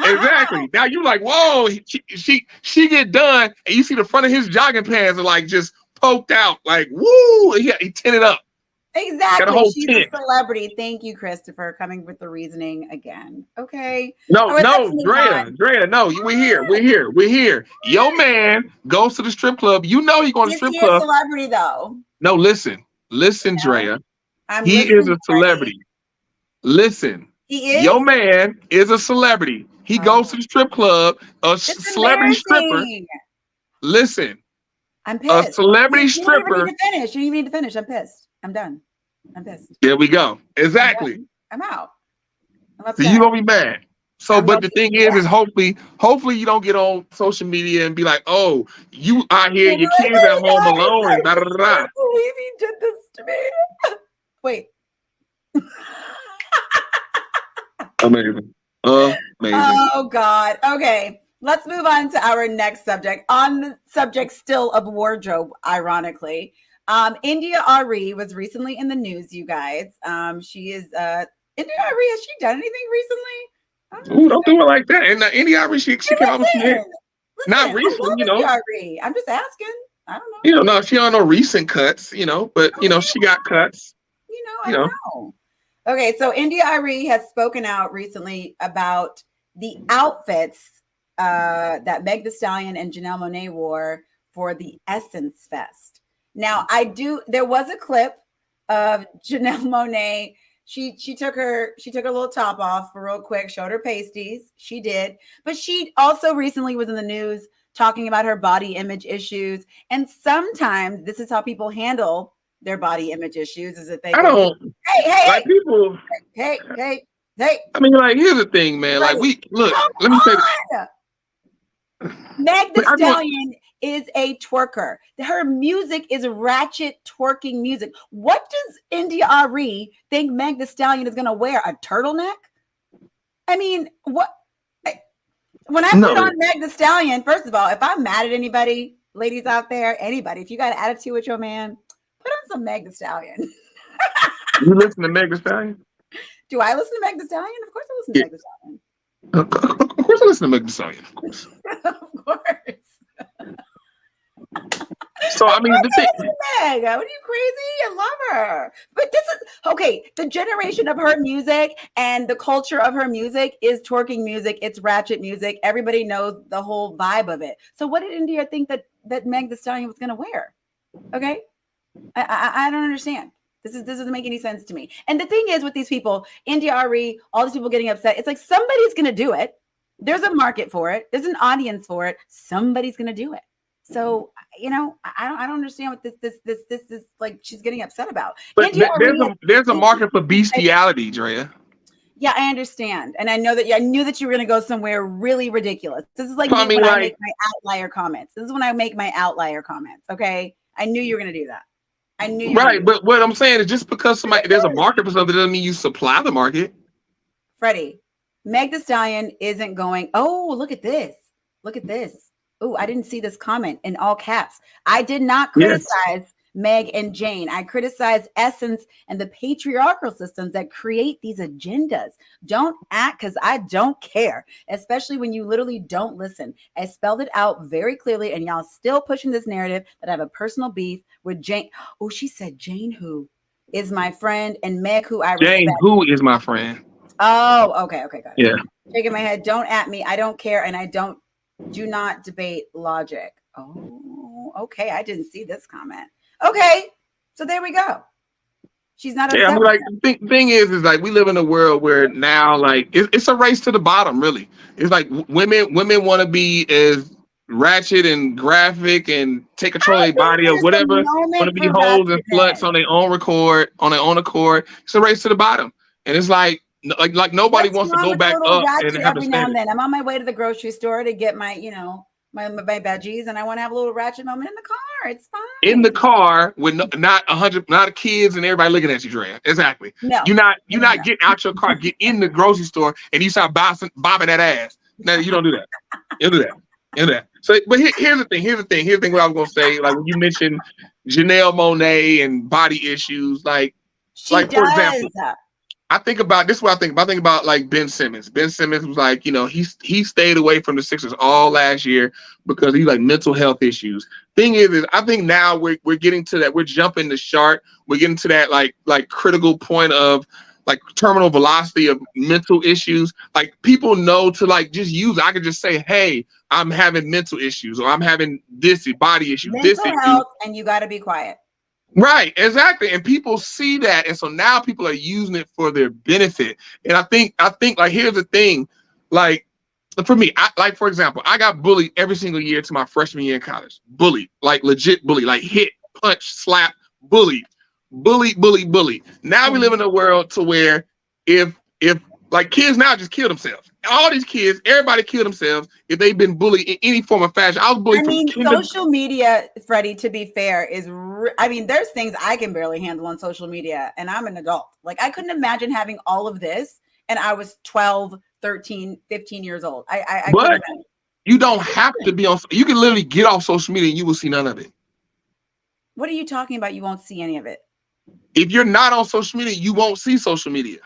S1: Exactly. Now you like, whoa, she get done, and you see the front of his jogging pants are like just poked out, like woo, he tinted up.
S2: Exactly. She's a celebrity. Thank you, Christopher, coming with the reasoning again. Okay.
S1: No, Drea, no, we're here. Your man goes to the strip club. You know he going to strip club.
S2: He's a celebrity though.
S1: No, listen, Drea. He is a celebrity. Listen.
S2: He is?
S1: Your man is a celebrity. He goes to the strip club, celebrity stripper. Listen.
S2: I'm pissed.
S1: A celebrity stripper.
S2: You didn't even need to finish. I'm pissed. I'm done. I'm pissed.
S1: There we go. Exactly.
S2: I'm out.
S1: So you gonna be mad. So, but the thing is hopefully you don't get on social media and be like, oh, you out here, your kids at home alone, and da da da.
S2: I can't believe he did this to me. Wait.
S1: Amazing.
S2: Oh God. Okay. Let's move on to our next subject. On the subject still of wardrobe, ironically. India Arie was recently in the news, you guys. She is India Arie, has she done anything recently?
S1: Don't do it like that. And India Arie, she came out with not recently,
S2: Arie. I'm just asking. I don't know.
S1: No, she on no recent cuts, but she got cuts.
S2: I don't know. Okay, so India Arie has spoken out recently about the outfits that Meg Thee Stallion and Janelle Monae wore for the Essence Fest. Now, there was a clip of Janelle Monae. She took her little top off for real quick, showed her pasties. She did. But she also recently was in the news talking about her body image issues. And sometimes this is how people handle their body image issues, is that they
S1: people.
S2: Hey.
S1: I mean, like, here's the thing, man. Like, let me say this.
S2: Meg Thee Stallion is a twerker. Her music is ratchet twerking music. What does India Arie think Meg Thee Stallion is going to wear? A turtleneck? I mean, what? When I put on Meg Thee Stallion, first of all, if I'm mad at anybody, ladies out there, anybody, if you got an attitude with your man, put on some Meg Thee Stallion.
S1: You listen to Meg Thee Stallion?
S2: Do I listen to Meg Thee Stallion? Of course I listen to Meg Thee Stallion.
S1: Of course I listen to Meg Thee Stallion. Of course.
S2: Of course.
S1: So I mean, the thing.
S2: Meg, what are you crazy? I love her. But this is okay. The generation of her music and the culture of her music is twerking music. It's ratchet music. Everybody knows the whole vibe of it. So what did India think that Meg Thee Stallion was going to wear? Okay, I don't understand. This doesn't make any sense to me. And the thing is with these people, India Arie, all these people getting upset. It's like somebody's going to do it. There's a market for it. There's an audience for it. Somebody's going to do it. So, you know, I don't understand what this is like she's getting upset about.
S1: But there's a market for bestiality, Drea.
S2: Yeah, I understand. And I know that I knew that you were going to go somewhere really ridiculous. This is like when I make my outlier comments. This is when I make my outlier comments. Okay. I knew you were going to do that. I knew you were
S1: right. But what I'm saying is just because there's a market for something doesn't mean you supply the market.
S2: Freddie, Meg Thee Stallion isn't going, oh, look at this. Look at this. Oh, I didn't see this comment in all caps. I did not criticize Meg and Jane. I criticized Essence and the patriarchal systems that create these agendas. Don't act because I don't care, especially when you literally don't listen. I spelled it out very clearly, and y'all still pushing this narrative that I have a personal beef with Jane. Oh, she said Jane, who is my friend, and Meg, who I respect.
S1: Jane, who is my friend.
S2: Oh, okay, got it.
S1: Yeah.
S2: Shaking my head. Don't at me. I don't care, and do not debate logic. Oh, okay. I didn't see this comment. Okay. So there we go. She's not upset.
S1: Yeah, I'm like, the thing is like we live in a world where now like it's a race to the bottom, really. It's like women want to be as ratchet and graphic and take control of their body or whatever. Want to be hoes and sluts on their own accord. It's a race to the bottom. And it's like nobody wants to go back up and have
S2: every now and then. I'm on my way to the grocery store to get my, my veggies, and I want to have a little ratchet moment in the car. It's fine. In the car with not kids and everybody looking at you, Drea. Exactly. No, you're not getting out your car, get in the grocery store, and you start bobbing that ass. No, you don't do that. You don't do that. So, but here's the thing. What I was gonna say, like when you mentioned Janelle Monae and body issues, for example. I think about this. Is what I think about. I think about like Ben Simmons. Ben Simmons was like, he stayed away from the Sixers all last year because he like mental health issues. Thing is I think now we're getting to that. We're jumping the shark. We're getting to that like critical point of like terminal velocity of mental issues. Like people know to like just use. I could just say, hey, I'm having mental issues, or I'm having this body issue, this issue, and you got to be quiet.
S1: Right, exactly. And people see that. And so now people are using it for their benefit. And I think like, here's the thing, like for me, for example, I got bullied every single year to my freshman year in college. Bullied, like legit bullied, like hit, punch, slap, bullied. Now we live in a world to where if like kids now just kill themselves. All these kids, everybody kill themselves if they've been bullied in any form of fashion. I was bullied.
S2: Social media, Freddie, to be fair, is there's things I can barely handle on social media, and I'm an adult. Like I couldn't imagine having all of this, and I was 12, 13, 15 years old.
S1: But you don't have to be on. You can literally get off social media and you will see none of it.
S2: What are you talking about? You won't see any of it.
S1: If you're not on social media, you won't see social media.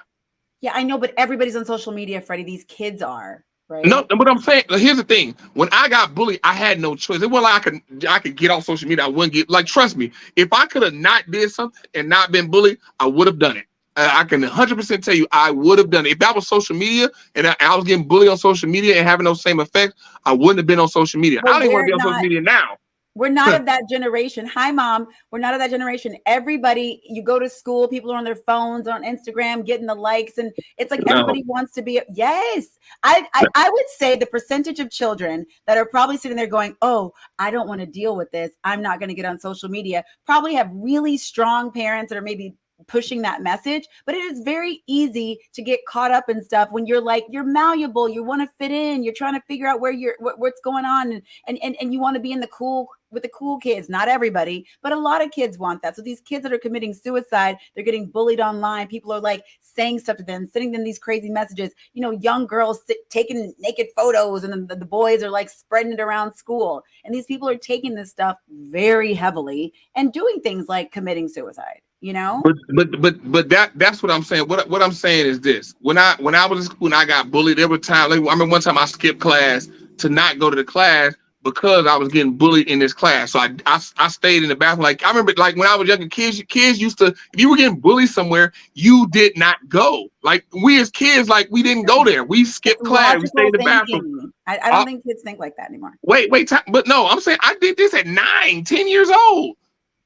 S2: Yeah, I know, but everybody's on social media, Freddie. These kids are, right?
S1: No, but I'm saying, here's the thing. When I got bullied, I had no choice. It wasn't like I could get off social media. I wouldn't get, like, trust me, if I could have not did something and not been bullied, I would have done it. I can 100% tell you I would have done it. If that was social media and I was getting bullied on social media and having those same effects, I wouldn't have been on social media. I don't even want to be on social media now.
S2: We're not of that generation. Hi, Mom. We're not of that generation. Everybody, you go to school, people are on their phones, on Instagram, getting the likes, and it's like everybody wants to be. Yes, I would say the percentage of children that are probably sitting there going, "Oh, I don't want to deal with this. I'm not going to get on social media." Probably have really strong parents that are maybe pushing that message, but it is very easy to get caught up in stuff when you're like, you're malleable, you want to fit in, you're trying to figure out where what's going on, and you want to be in the cool with the cool kids. Not everybody, but a lot of kids want that. So these kids that are committing suicide, they're getting bullied online. People are like saying stuff to them, sending them these crazy messages. You know, young girls taking naked photos, and then the boys are like spreading it around school. And these people are taking this stuff very heavily and doing things like committing suicide. You know,
S1: but that's what I'm saying. What I'm saying is this: when I was in school and I got bullied, there were times. Like, I remember one time I skipped class to not go to the class because I was getting bullied in this class. So I stayed in the bathroom. Like I remember, like when I was younger, kids used to, if you were getting bullied somewhere, you did not go. Like we as kids, like we didn't go there. We skipped class. We stayed in the bathroom.
S2: I don't think kids think like that anymore.
S1: Wait, but no, I'm saying I did this at 9, 10 years old.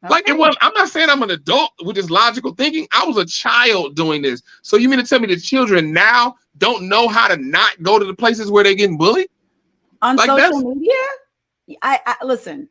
S1: Okay. Like it was, I'm not saying I'm an adult with this logical thinking. I was a child doing this. So you mean to tell me the children now don't know how to not go to the places where they're getting bullied?
S2: On like social media? I listen,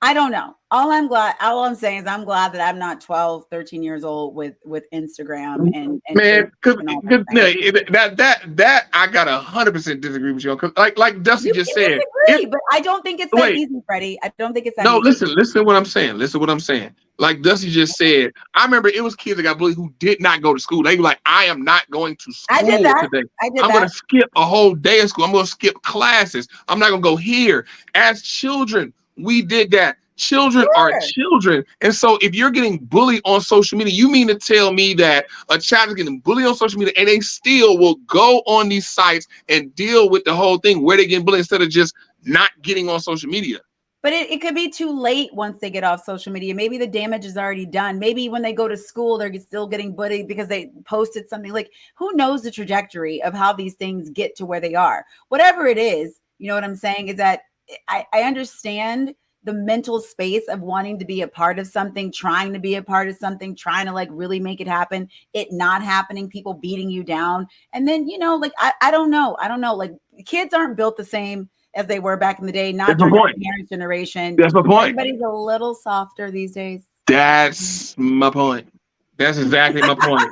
S2: I don't know. All I'm saying is I'm glad that I'm not 12, 13 years old with Instagram and
S1: man, because that I got 100% disagree with you. Because like Dusty just said,
S2: but I don't think it's that easy, Freddie. I don't think it's that
S1: easy. Listen to what I'm saying. Listen to what I'm saying. Like Dusty just said, I remember it was kids that got bullied who did not go to school. They were like, I am not going to school today. I'm going to skip a whole day of school. I'm going to skip classes. I'm not going to go here. As children, we did that. Children are children. And so if you're getting bullied on social media, you mean to tell me that a child is getting bullied on social media and they still will go on these sites and deal with the whole thing where they're getting bullied instead of just not getting on social media?
S2: But it could be too late once they get off social media. Maybe the damage is already done. Maybe when they go to school, they're still getting bullied because they posted something. Like, who knows the trajectory of how these things get to where they are? Whatever it is, you know what I'm saying, is that I understand the mental space of wanting to be a part of something, trying to be a part of something, trying to like really make it happen, it not happening, people beating you down. And then, you know, like, I don't know. Like, kids aren't built the same as they were back in the day, not during the parents' generation.
S1: That's my point.
S2: Everybody's a little softer these days.
S1: That's my point. That's exactly my point.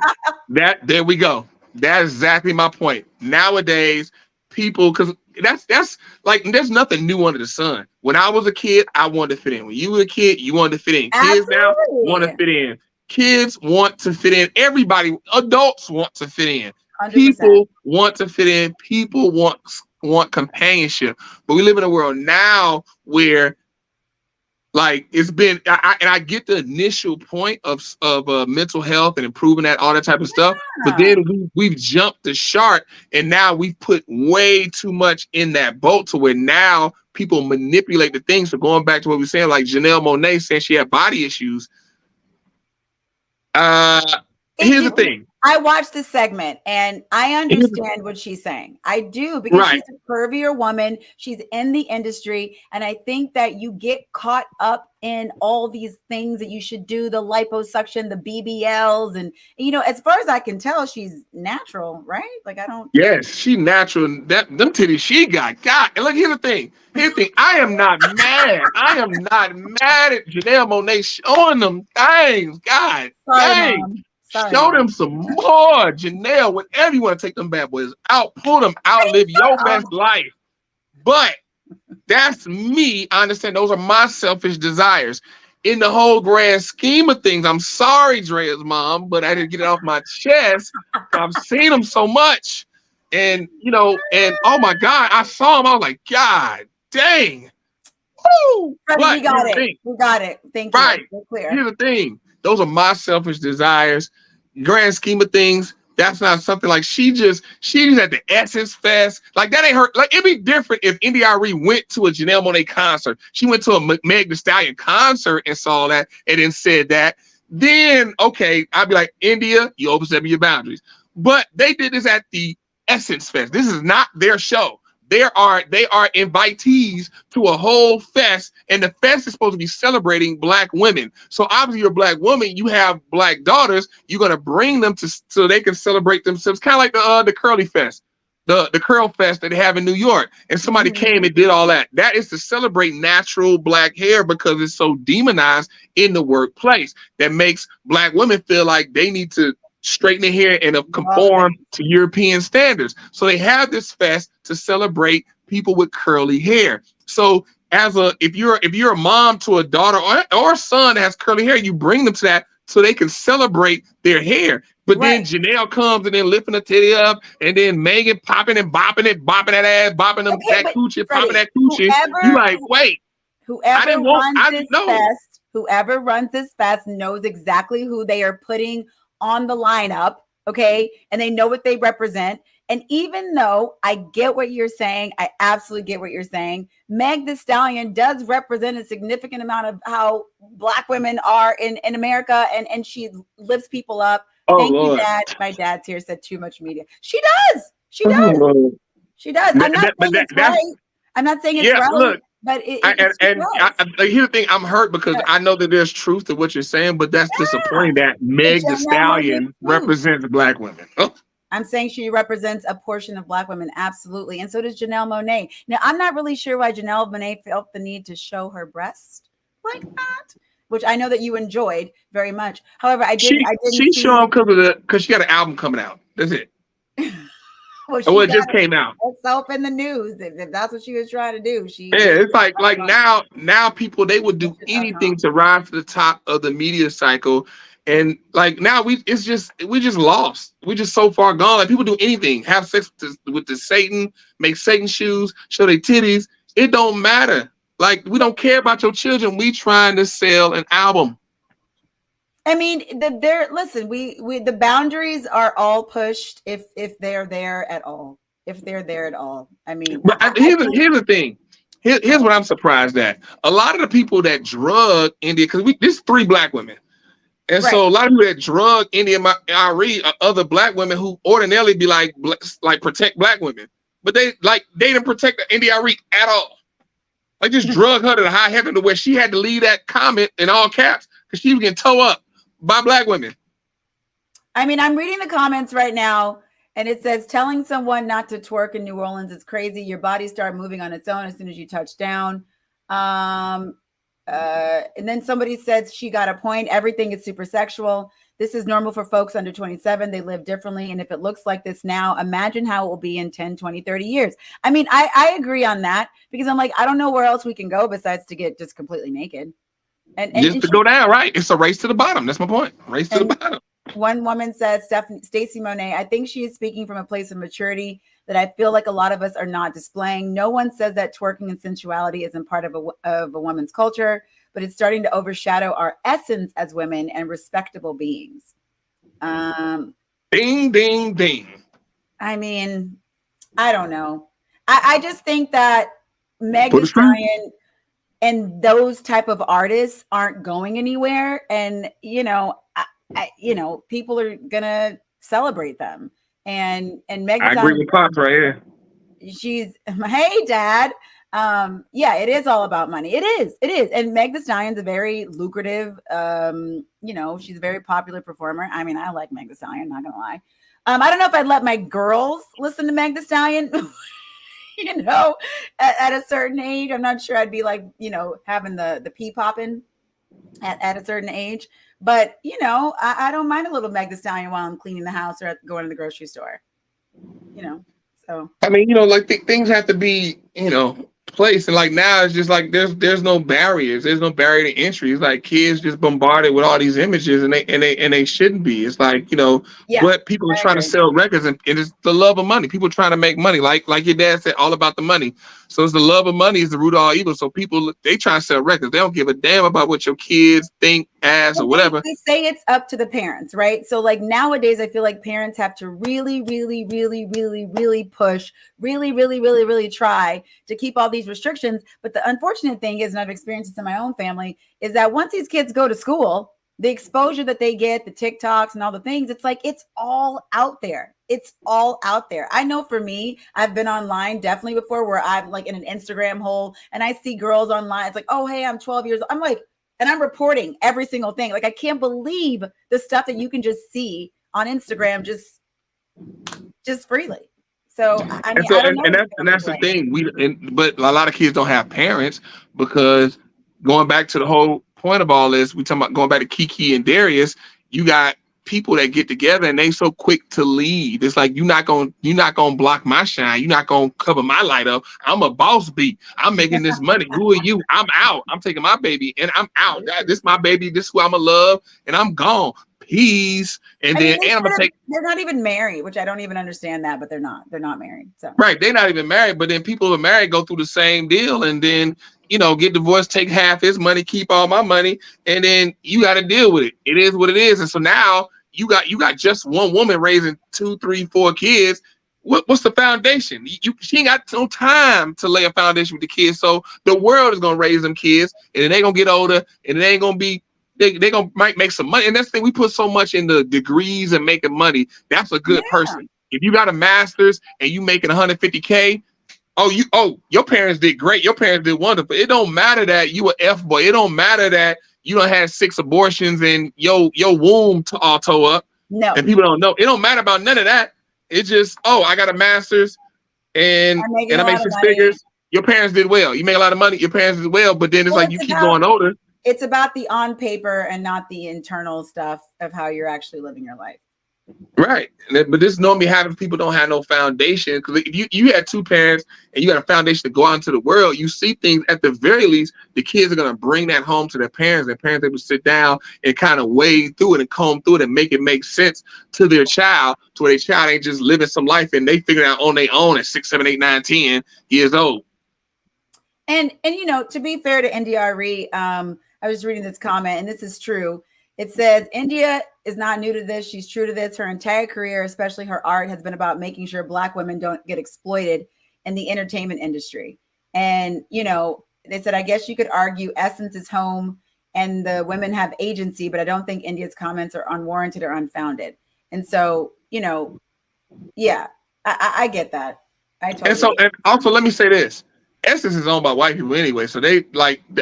S1: There we go. That's exactly my point. Nowadays, people, because that's like, there's nothing new under the sun. When I was a kid, I wanted to fit in. When you were a kid, you wanted to fit in. Kids now want to fit in. Kids want to fit in. Everybody, adults want to fit in. 100%. People want to fit in. People want companionship. But we live in a world now where, like, it's been, I get the initial point of mental health and improving that, all that type of stuff. But then we've jumped the shark, and now we've put way too much in that boat to where now people manipulate the things. So going back to what we were saying, like Janelle Monae said she had body issues. Here's the thing.
S2: I watched this segment and I understand what she's saying. I do, because she's a curvier woman. She's in the industry. And I think that you get caught up in all these things that you should do, the liposuction, the BBLs. And, you know, as far as I can tell, she's natural, right? Like, I don't.
S1: Yes, she natural. Them titties she got. God. And look, here's the thing. I am not mad. I am not mad at Janelle Monae showing them things. God. Dang. Show them some more, Janelle. Whenever you want to take them bad boys out, pull them out, live your best life. But that's me. I understand those are my selfish desires. In the whole grand scheme of things, I'm sorry, Drea's mom, but I didn't get it off my chest. I've seen them so much, and you know, and oh my God, I saw them. I was like, God dang. Woo!
S2: We got it. We got it. Thank you.
S1: Right. Here's the thing. Those are my selfish desires. Grand scheme of things, that's not something like she's at the Essence Fest. Like, that ain't her. Like, it'd be different if Arie went to a Janelle Monae concert. She went to a Meg Thee Stallion concert and saw that and then said that. Then, okay, I'd be like, India, you overstep your boundaries. But they did this at the Essence Fest. This is not their show. They are invitees to a whole fest, and the fest is supposed to be celebrating Black women. So obviously, you're a Black woman. You have Black daughters. You're gonna bring them so they can celebrate themselves, kind of like the Curly Fest. the curl fest that they have in New York, and somebody came and did all that. That is to celebrate natural black hair because it's so demonized in the workplace. That makes black women feel like they need to straighten their hair and conform to European standards. So they have this fest to celebrate people with curly hair. So if you're a mom to a daughter or a son that has curly hair, you bring them to that so they can celebrate their hair. But then Janelle comes and then lifting her titty up, and then Megan popping and bopping that ass, bopping them that coochie, popping that coochie. You like, wait,
S2: whoever runs this fest knows exactly who they are putting on the lineup, okay? And they know what they represent. And even though I get what you're saying, I absolutely get what you're saying. Meg Thee Stallion does represent a significant amount of how Black women are in America, and she lifts people up. Thank you, Dad. My dad's here said too much media. She does. She does. She does. I'm not saying it's right. I'm not saying it's right.
S1: Look,
S2: but
S1: here's the thing. I'm hurt because I know that there's truth to what you're saying, but that's disappointing that Meg Thee Stallion represents Black women.
S2: I'm saying she represents a portion of Black women, absolutely. And so does Janelle Monae. Now, I'm not really sure why Janelle Monae felt the need to show her breast like that, which I know that you enjoyed very much. However, I didn't.
S1: She showed them because she got an album coming out. That's it. Well, it just came out.
S2: Herself in the news. If that's what she was trying to do,
S1: it's like now people, they would do anything to rise to the top of the media cycle, and like now we just lost. We just so far gone. Like people do anything, have sex with the Satan, make Satan shoes, show their titties. It don't matter. Like we don't care about your children. We trying to sell an album.
S2: I mean, listen, the boundaries are all pushed if they're there at all. If they're there at all. I mean,
S1: here's the thing. Here's what I'm surprised at. A lot of the people that drug India, because this 3 Black women. And so a lot of people that drug India, Arie, other Black women who ordinarily be like protect Black women. But they didn't protect India Arie at all. Like just drug her to the high heaven to where she had to leave that comment in all caps because she was getting towed up by Black women.
S2: I mean, I'm reading the comments right now, and it says, telling someone not to twerk in New Orleans is crazy. Your body started moving on its own as soon as you touch down. And then somebody says she got a point. Everything is super sexual. This is normal for folks under 27. They live differently. And if it looks like this now, imagine how it will be in 10, 20, 30 years. I mean, I agree on that because I'm like, I don't know where else we can go besides to get just completely naked. And
S1: just to go down, right? It's a race to the bottom. That's my point. Race to the bottom.
S2: One woman said, Stacey Monae, I think she is speaking from a place of maturity that I feel like a lot of us are not displaying. No one says that twerking and sensuality isn't part of a woman's culture, but it's starting to overshadow our essence as women and respectable beings.
S1: Ding, ding, ding.
S2: I mean, I don't know. I just think that Meg Thee Stallion and those type of artists aren't going anywhere. And, people are going to celebrate them. And Meg Thee Stallion, I
S1: agree with Pops right here.
S2: She's, hey, Dad. It is all about money. It is. And Meg Thee Stallion's a very lucrative, she's a very popular performer. I mean, I like Meg Thee Stallion, not going to lie. I don't know if I'd let my girls listen to Meg Thee Stallion. At a certain age, I'm not sure I'd be like, having the pee popping at a certain age. But, I don't mind a little Meg Thee Stallion while I'm cleaning the house or going to the grocery store, so.
S1: I mean, things have to be, place. And like now it's just like there's no barriers. There's no barrier to entry. It's like kids just bombarded with all these images and they shouldn't be. It's like, but people are trying to sell records and it's the love of money. People trying to make money. Like your dad said, all about the money. So it's the love of money is the root of all evil. So people, they try to sell records. They don't give a damn about what your kids think, ask, or whatever.
S2: They say it's up to the parents, right? So like nowadays, I feel like parents have to really, really, really, really, really push, really, really, really, really try to keep all these restrictions. But the unfortunate thing is, and I've experienced this in my own family, is that once these kids go to school, the exposure that they get, the TikToks and all the things, it's like, it's all out there. It's all out there. I know for me, I've been online definitely before where I'm like in an Instagram hole and I see girls online. It's like, oh, hey, I'm 12 years old. I'm like, and I'm reporting every single thing. Like, I can't believe the stuff that you can just see on Instagram just freely. So I
S1: And
S2: mean,
S1: so,
S2: I don't know.
S1: and that's the thing. But a lot of kids don't have parents because going back to the whole point of all this, we talking about going back to Keke and Darius. You got people that get together and they so quick to leave. It's like you're not gonna block my shine. You're not gonna cover my light up. I'm a boss beat. I'm making this money. Who are you? I'm out. I'm taking my baby and I'm out. This is my baby. This is who I'm gonna love, and I'm gone. Peace. And
S2: I mean,
S1: then and I'm gonna take.
S2: they're not even married, which I don't even understand that, but they're not. They're not married. So
S1: Right, they're not even married, but then people who are married go through the same deal, and then get divorced, take half his money, keep all my money, and then you got to deal with it. It is what it is, and so now you got just one woman raising 2, 3, 4 kids. What's the foundation? She ain't got no time to lay a foundation with the kids, so the world is gonna raise them kids, and then they gonna get older, and it ain't gonna be. They gonna might make some money, and that's the thing. We put so much in the degrees and making money. That's a good person. If you got a master's and you making 150K, your parents did great. Your parents did wonderful. It don't matter that you a F boy. It don't matter that you don't have 6 abortions and your womb all toe up.
S2: No.
S1: And people don't know. It don't matter about none of that. It's just, I got a master's and I make 6 figures. Your parents did well. You make a lot of money. Your parents did well. But then it's like you keep going older.
S2: It's about the on paper and not the internal stuff of how you're actually living your life.
S1: Right. But this normally happens. People don't have no foundation. Because if you had 2 parents and you got a foundation to go out into the world, you see things at the very least, the kids are going to bring that home to their parents. Their parents able to sit down and kind of wade through it and comb through it and make it make sense to their child, to where their child ain't just living some life and they figure it out on their own at 6, 7, 8, 9, 10 years old.
S2: And to be fair to India Arie, I was reading this comment, and this is true. It says, India is not new to this. She's true to this. Her entire career, especially her art, has been about making sure Black women don't get exploited in the entertainment industry. And, they said, I guess you could argue Essence is home and the women have agency, but I don't think India's comments are unwarranted or unfounded. And so, yeah, I get that.
S1: And also, let me say this. Essence is owned by white people anyway, so they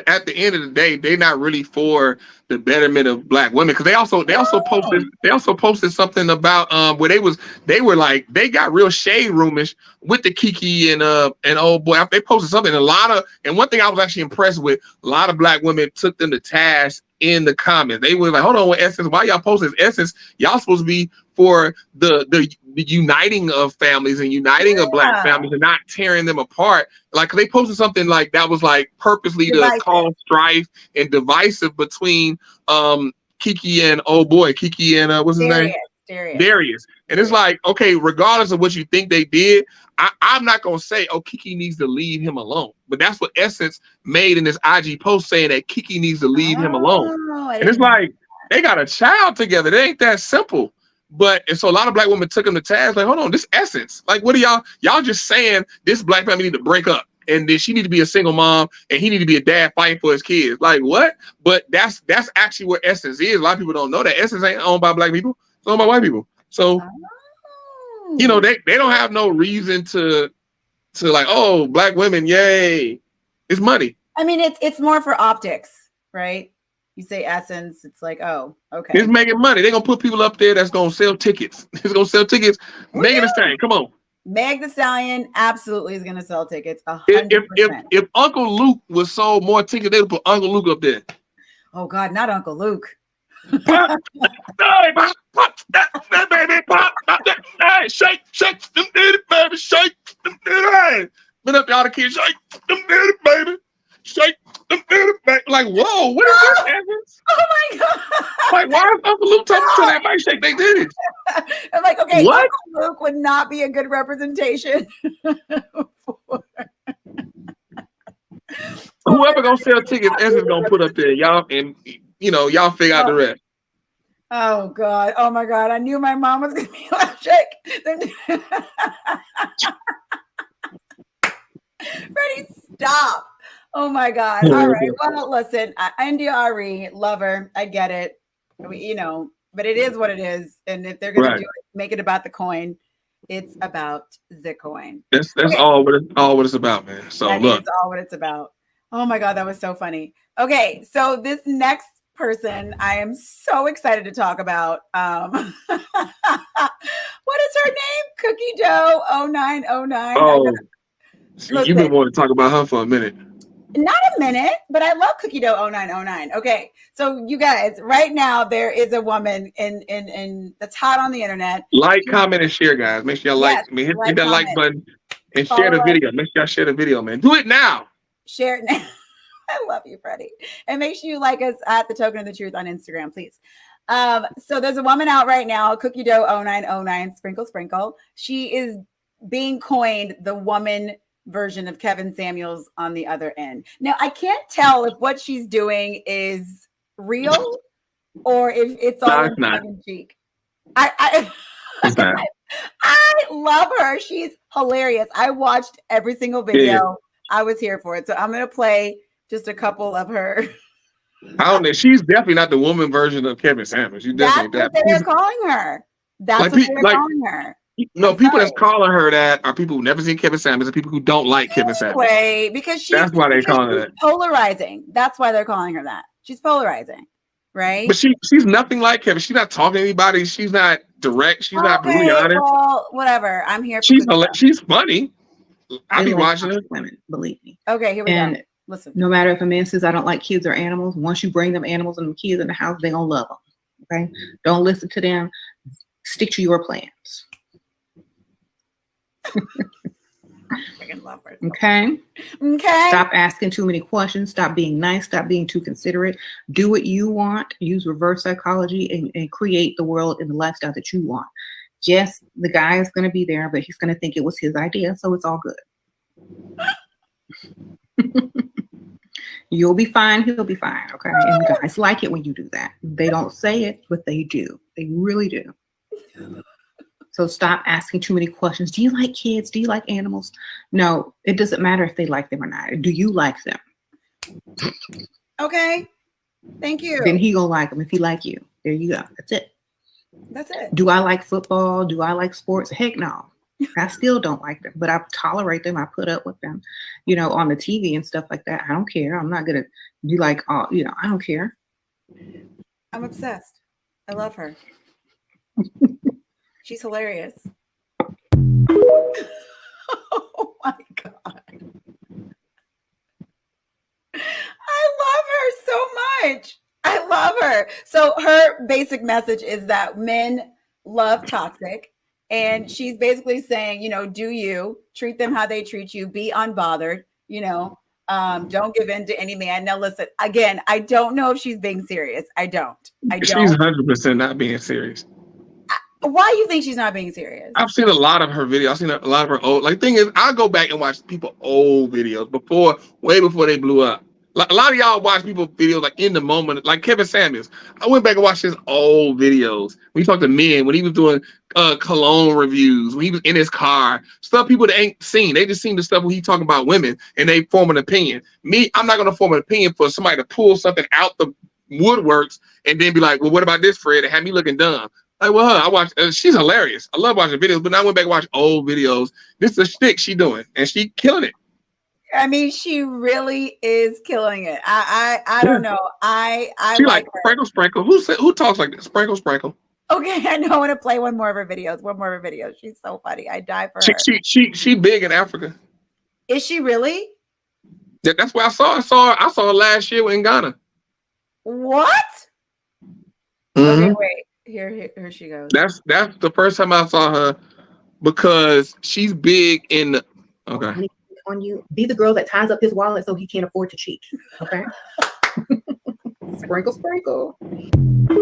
S1: at the end of the day, they're not really for the betterment of Black women, because they also posted something about where they got real shade rumors with the Keke and old boy. They posted something, and one thing I was actually impressed with, a lot of Black women took them to task in the comments. They were like, hold on, with Essence, why y'all posting Essence? Y'all supposed to be for the uniting of families and uniting of Black families and not tearing them apart. Like, they posted something like that was like purposely to cause strife and divisive between Keke and old boy, Keke and what's his name? Darius. And it's like, okay, regardless of what you think they did, I'm not gonna say, Keke needs to leave him alone. But that's what Essence made in this IG post, saying that Keke needs to leave him alone. And it's like, they got a child together. It ain't that simple. And so a lot of Black women took him to task, like, hold on, this Essence. Like, what are y'all just saying this Black family need to break up, and then she need to be a single mom and he need to be a dad fighting for his kids. Like, what? But that's actually what Essence is. A lot of people don't know that Essence ain't owned by Black people. It's owned by white people. So they don't have no reason to like, Black women, yay. It's money.
S2: I mean, it's more for optics, right? You say Essence, it's like, oh, okay.
S1: It's making money. They're gonna put people up there that's gonna sell tickets. It's gonna sell tickets. Megan Thee Stallion, come on.
S2: Meg the Stallion absolutely is gonna sell tickets. 100%.
S1: If Uncle Luke was sold more tickets, they'd put Uncle Luke up there.
S2: Oh God, not Uncle Luke.
S1: Pop that baby, pop that. Hey, shake them ditty, baby, shake them ditty. Been up to all the kids, shake them ditty, baby. Shake them ditty, baby. Like, whoa, what is this, Evans?
S2: Oh my God.
S1: Like, why is Uncle Luke talking to that mic shake they did?
S2: I'm like, okay,
S1: what?
S2: Uncle Luke would not be a good representation.
S1: Whoever gonna sell tickets, Essence gonna put up there, y'all, and y'all figure out the rest.
S2: Oh God! Oh my God! I knew my mom was gonna be like, shake. Freddie, stop! Oh my God! All right. Well, listen, India Arie, love her. I get it. But it is what it is. And if they're gonna do it, make it about the coin. It's about the coin.
S1: That's all what it's about, man. So look,
S2: it's all what it's about. Oh my God, that was so funny. Okay, so this next person I am so excited to talk about. What is her name? Cookie Dough 0909.
S1: Oh, you've been
S2: Listen,
S1: wanting to talk about her for a minute.
S2: not a minute, but I love Cookie Dough 0909. Okay, so you guys, right now there is a woman in that's hot on the internet.
S1: Like, comment, and share, guys. Make sure y'all
S2: Yes,
S1: hit that like
S2: comment,
S1: button and share
S2: follow
S1: the
S2: us,
S1: video. Make sure y'all share the video, man. Do it now.
S2: share it now. I love you, Freddie. And make sure you like us at the Token of the Truth on Instagram, please. So there's a woman out right now, Cookie Dough 0909, Sprinkle Sprinkle. She is being coined the woman version of Kevin Samuels on the other end. Now, I can't tell if what she's doing is real or if it's all in tongue in cheek.
S1: It's not.
S2: I love her. She's hilarious. I watched every single video. Yeah. I was here for it. So I'm going to play just a couple of her.
S1: I don't know. She's definitely not the woman version of Kevin Samuels.
S2: That's what they're calling her. That's what they're calling her.
S1: No, people that's calling her that are people who've never seen Kevin Samuels and people who don't like Kevin Samuels.
S2: Wait, because that's
S1: why they're calling her that.
S2: Polarizing. That's why they're calling her that. She's polarizing, right?
S1: But she's nothing like Kevin. She's not talking to anybody. She's not direct. She's not brutally honest.
S2: Well, whatever. I'm here.
S1: She's funny. I'll be watching her.
S3: Women, believe me.
S2: Okay, here we go. Listen.
S3: No matter if a man says I don't like kids or animals, once you bring them animals and them kids in the house, they're gonna love them. Okay, don't listen to them. Stick to your plans.
S2: Freaking love her.
S3: Okay.
S2: Okay.
S3: Stop asking too many questions. Stop being nice. Stop being too considerate. Do what you want. Use reverse psychology and create the world and the lifestyle that you want. Yes, the guy is going to be there, but he's going to think it was his idea, so it's all good. You'll be fine. He'll be fine. Okay. And guys like it when you do that. They don't say it, but they do. They really do. So stop asking too many questions. Do you like kids? Do you like animals? No, it doesn't matter if they like them or not. Do you like them?
S2: Okay. Thank you.
S3: Then he gonna like them if he like you. There you go. That's it.
S2: That's it.
S3: Do I like football? Do I like sports? Heck no. I still don't like them, but I tolerate them. I put up with them, on the TV and stuff like that. I don't care. I'm not gonna do like, I don't care.
S2: I'm obsessed. I love her. She's hilarious. Oh my God. I love her so much. I love her. So her basic message is that men love toxic. And she's basically saying, do you treat them how they treat you, be unbothered, don't give in to any man. Now, listen, again, I don't know if she's being serious. I don't.
S1: She's 100% not being serious.
S2: Why do you think she's not being serious?
S1: I've seen a lot of her videos. I've seen a lot of her old, thing is, I'll go back and watch people old videos way before they blew up. A lot of y'all watch people videos in the moment, like Kevin Samuels. I went back and watched his old videos. When he talked to men, when he was doing cologne reviews, when he was in his car, stuff people that ain't seen. They just seen the stuff when he talking about women and they form an opinion. Me, I'm not going to form an opinion for somebody to pull something out the woodworks and then be like, well, what about this, Fred? And have me looking dumb. Like, well, I watched, she's hilarious. I love watching videos, but now I went back and watched old videos. This is a shtick she doing, and she killing it.
S2: I mean, she really is killing it. I don't know. I
S1: she like her. Sprinkle. Who talks like this? Sprinkle.
S2: Okay, I know. I want to play one more of her videos. She's so funny. I die for her.
S1: She big in Africa.
S2: Is she really?
S1: That's where I saw her last year in Ghana.
S2: What?
S1: Mm-hmm.
S2: Okay, wait. Here she goes.
S1: That's the first time I saw her because she's big in the okay.
S3: On you, be the girl that ties up his wallet so he can't afford to cheat. Okay. Sprinkle.
S2: Wait, from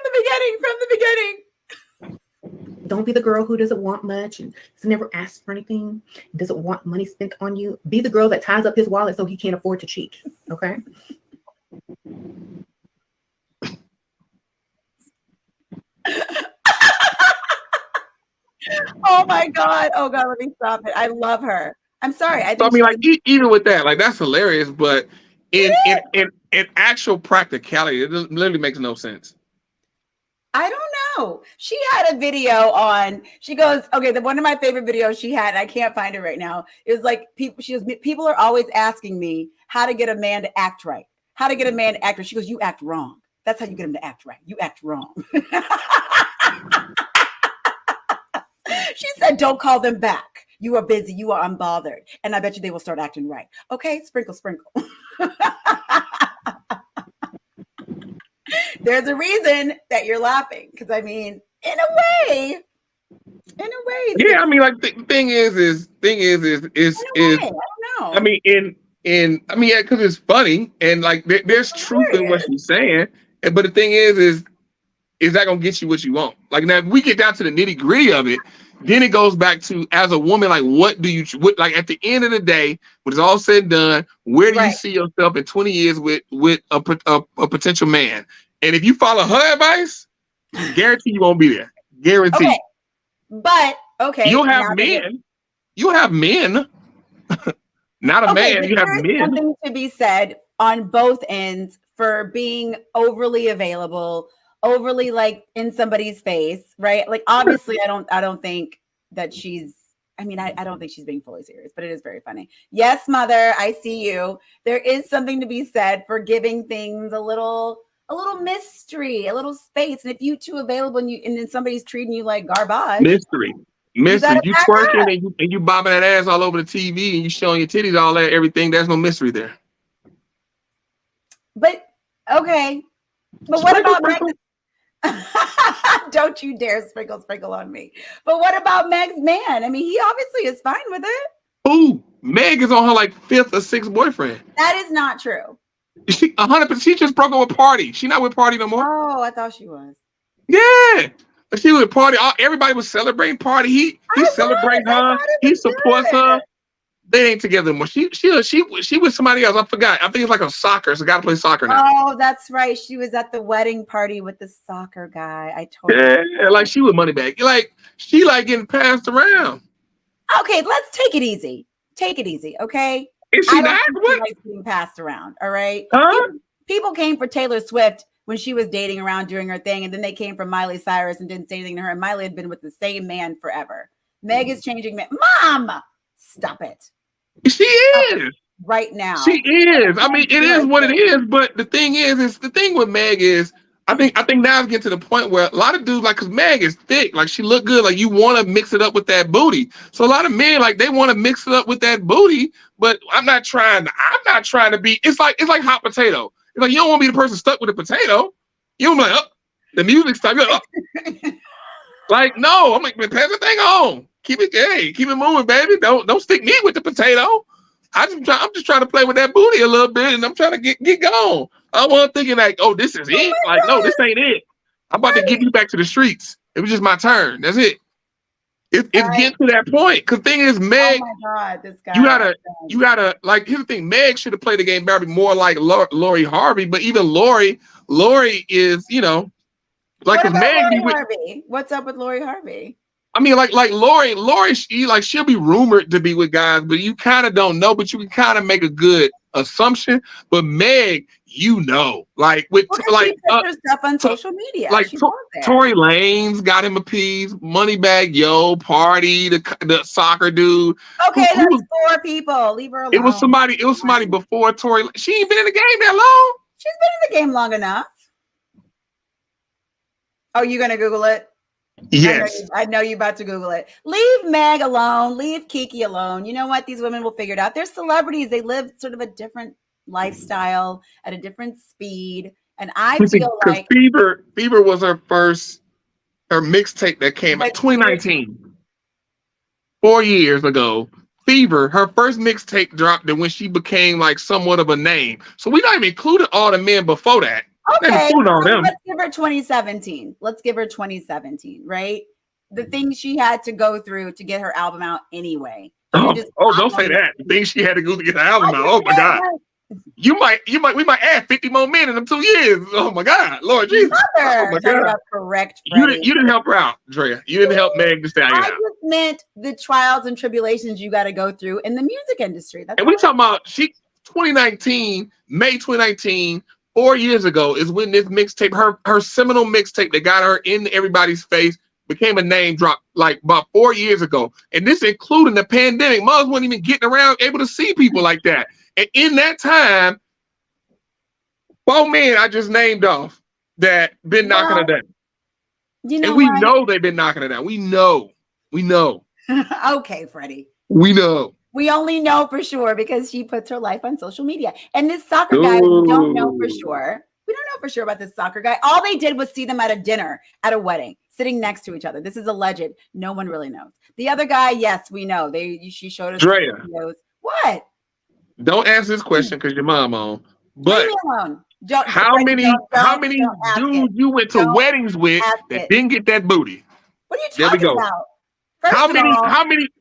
S2: the beginning.
S3: Don't be the girl who doesn't want much and has never asked for anything, doesn't want money spent on you. Be the girl that ties up his wallet so he can't afford to cheat. Okay.
S2: Oh my God. Oh God, let me stop it. I love her. I'm sorry.
S1: Even with that, that's hilarious, but in actual practicality, it literally makes no sense.
S2: I don't know. She had a video on, she goes, okay, one of my favorite videos she had, and I can't find it right now. It was like, people are always asking me how to get a man to act right. How to get a man to act right. She goes, you act wrong. That's how you get him to act right. You act wrong. She said, don't call them back. You are busy. You are unbothered. And I bet you they will start acting right. Okay, sprinkle, sprinkle. There's a reason that you're laughing. Because I mean, in a way.
S1: Yeah, I mean, like the thing is,
S2: I don't know.
S1: I mean, yeah, because it's funny and like there's truth in what she's saying. But the thing is that gonna get you what you want? Like now, if we get down to the nitty gritty of it, then it goes back to as a woman, like what do you like at the end of the day, when it's all said and done, where do you see yourself in 20 years with a potential man? And if you follow her advice, guarantee you won't be there. Guarantee.
S2: Okay. But okay,
S1: you'll have men. You have men. Not a man. You have men.
S2: Something to be said on both ends for being overly available, overly like in somebody's face, right? Like obviously, I don't think that she's. I mean, I don't think she's being fully serious, but it is very funny. Yes, mother, I see you. There is something to be said for giving things a little mystery, a little space. And if you too available and then somebody's treating you like garbage.
S1: Mystery. You twerking and you bobbing that ass all over the TV and you showing your titties, all that, everything. There's no mystery there.
S2: But okay. But what about Meg? Don't you dare sprinkle on me. But what about Meg's man? I mean, he obviously is fine with it.
S1: Ooh, Meg is on her like 5th or 6th boyfriend.
S2: That is not true.
S1: She 100%. She just broke up with Party. She not with Party no more.
S2: Oh, I thought she was.
S1: Yeah, she was with Party. Everybody was celebrating Party. He celebrates her. He supports her. They ain't together anymore. She was somebody else. I forgot. I think it's like a soccer. It's a guy to play soccer now.
S2: Oh, that's right. She was at the wedding party with the soccer guy. I totally.
S1: Yeah, like she was Moneybag. Like she like getting passed around.
S2: Okay, let's take it easy. Take it easy, okay?
S1: Is she not?
S2: What? Like being passed around, all right?
S1: Huh?
S2: People came for Taylor Swift when she was dating around doing her thing, and then they came for Miley Cyrus and didn't say anything to her, and Miley had been with the same man forever. Meg is changing man. Mom, stop it.
S1: She is.
S2: Right now.
S1: She is. I mean, it is what it is, but the thing the thing with Meg is, I think now it's getting to the point where a lot of dudes, like, because Meg is thick, like she look good, like you want to mix it up with that booty. So a lot of men, like, they want to mix it up with that booty, but I'm not trying to be. It's like hot potato. It's like you don't want to be the person stuck with a potato. You don't be like, oh, the music stuck. Oh. Like, no, I'm like, pass the thing on. Keep it moving, baby. Don't stick me with the potato. I'm just trying to play with that booty a little bit, and I'm trying to get going. I wasn't thinking like, oh, this is it. Like, no, this ain't it. I'm about to get you back to the streets. It was just my turn. That's it. It's getting to that point. Because thing is, Meg,
S2: oh my God, this guy.
S1: You gotta like. Here's the thing. Meg should have played the game Barbie more like Lori Harvey, but even Lori is, like, because Meg.
S2: Harvey? What's up with Lori Harvey?
S1: I mean, like Lori, she'll be rumored to be with guys, but you kind of don't know, but you can kind of make a good assumption. But Meg, like with like
S2: stuff on social media,
S1: like Tory Lanez got him a piece, Moneybag Yo, Party, the soccer dude.
S2: Okay, that's 4 people. Leave her alone.
S1: It was somebody before Tory. She ain't been in the game that long.
S2: She's been in the game long enough. Oh, you gonna Google it?
S1: Yes.
S2: I know you're about to Google it. Leave Meg alone. Leave Keke alone. You know what? These women will figure it out. They're celebrities. They live sort of a different lifestyle at a different speed. And I feel like
S1: Fever was her mixtape that came out 2019. 4 years ago. Fever, her first mixtape dropped when she became like somewhat of a name. So we not even included all the men before that.
S2: Okay, let's give her 2017. Let's give her 2017, right? The things she had to go through to get her album out anyway.
S1: Don't say that. The things she had to go to get the album out. Oh my God. We might add 50 more men in them 2 years. Oh my God, Lord Jesus. Oh my God.
S2: Correct.
S1: You didn't help her out, Drea. You didn't help Meg Thee Stallion out.
S2: I just meant the trials and tribulations you got to go through in the music industry.
S1: And we talking about 2019, May 2019. 4 years ago is when this mixtape, her seminal mixtape that got her in everybody's face, became a name drop like about 4 years ago. And this including the pandemic. Moms wasn't even getting around able to see people like that. And in that time, 4 men I just named off that been knocking her down. And we know they've been knocking her down. We know. We know.
S2: Okay, Freddie.
S1: We know.
S2: We only know for sure because she puts her life on social media. And this soccer guy, we don't know for sure. We don't know for sure about this soccer guy. All they did was see them at a dinner, at a wedding, sitting next to each other. This is alleged. No one really knows. The other guy, yes, we know. She showed us
S1: Drea.
S2: videos. What?
S1: Don't answer this question because your mom on. But
S2: leave me alone.
S1: how many dudes you went to weddings with that didn't get that booty?
S2: What are you
S1: There we
S2: talking
S1: go.
S2: about?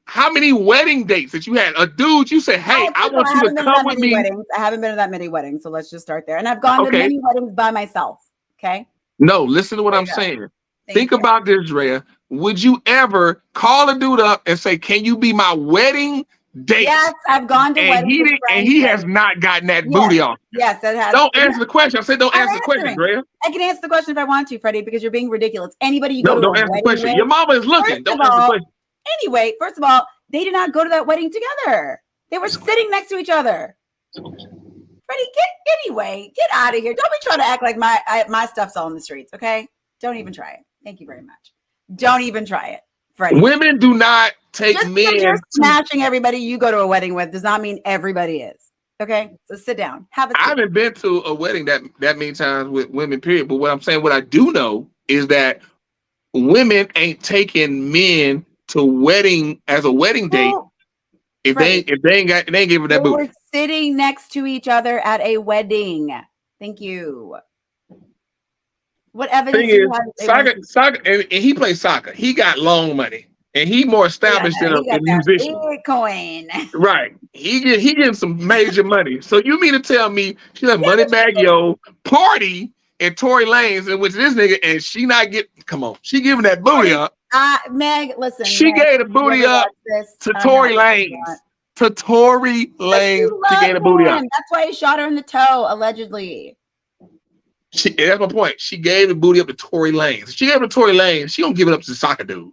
S1: How many wedding dates that you had? A dude, you said, "Hey, I want you to come with me."
S2: I haven't been to that many weddings, so let's just start there. And I've gone to many weddings by myself. Okay.
S1: No, listen to what I'm saying. Think about this, Drea. Would you ever call a dude up and say, "Can you be my wedding date?"
S2: Yes, I've gone to weddings.
S1: He has not gotten that booty off.
S2: Yes, that has.
S1: Don't answer the question. I said, don't answer the question, Drea.
S2: I can answer the question if I want to, Freddie, because you're being ridiculous. Anybody you
S1: go
S2: to
S1: don't answer the question. Your mama is looking. Don't answer the question.
S2: Anyway, first of all, they did not go to that wedding together. They were sitting next to each other. Freddie, get out of here. Don't be trying to act like my stuff's all in the streets, okay? Don't even try it. Thank you very much. Don't even try it, Freddie.
S1: Women do not take men.
S2: You're smashing everybody you go to a wedding with does not mean everybody is. Okay, so sit down. Have a seat.
S1: I haven't been to a wedding that many times with women, period. But what I'm saying, what I do know is that women ain't taking men to wedding as a wedding date if they ain't giving that booty.
S2: We're sitting next to each other at a wedding. Thank you. What evidence do you have?
S1: Soccer, and he plays soccer. He got long money, and he more established than a musician.
S2: Bitcoin.
S1: Right. He getting some major money. So you mean to tell me she let Moneybag Yo party in Tory Lanez and with this nigga, and she not get? Come on, she giving that booty up.
S2: Meg, listen.
S1: She gave the booty up to Tory Lanez. To Tory Lanez, she gave the booty up.
S2: That's why he shot her in the toe, allegedly.
S1: That's my point. She gave the booty up to Tory Lanez. She gave it to Tory Lanez. She don't give it up to the soccer dude.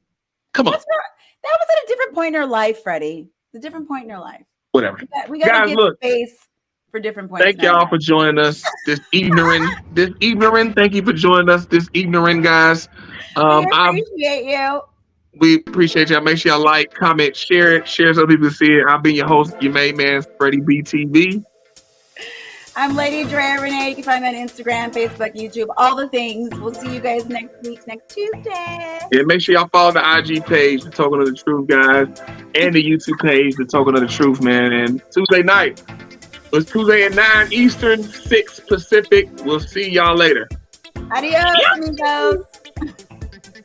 S1: Come on. That
S2: was at a different point in her life, Freddie. It's a different point in her life.
S1: Whatever.
S2: We got to give space for different points.
S1: Thank y'all for joining us this evening. Thank you for joining us this evening, guys.
S2: We appreciate you.
S1: We appreciate y'all. Make sure y'all like, comment, share it. Share so other people see it. I've been your host, your main man, Freddie B TV.
S2: I'm Lady Drea Renee. You can find me on Instagram, Facebook, YouTube, all the things. We'll see you guys next week, next Tuesday.
S1: Yeah, make sure y'all follow the IG page, The Token of the Truth, guys, and the YouTube page, The Token of the Truth, man. And Tuesday night, it's Tuesday at 9 Eastern, 6 Pacific. We'll see y'all later.
S2: Adios, amigos.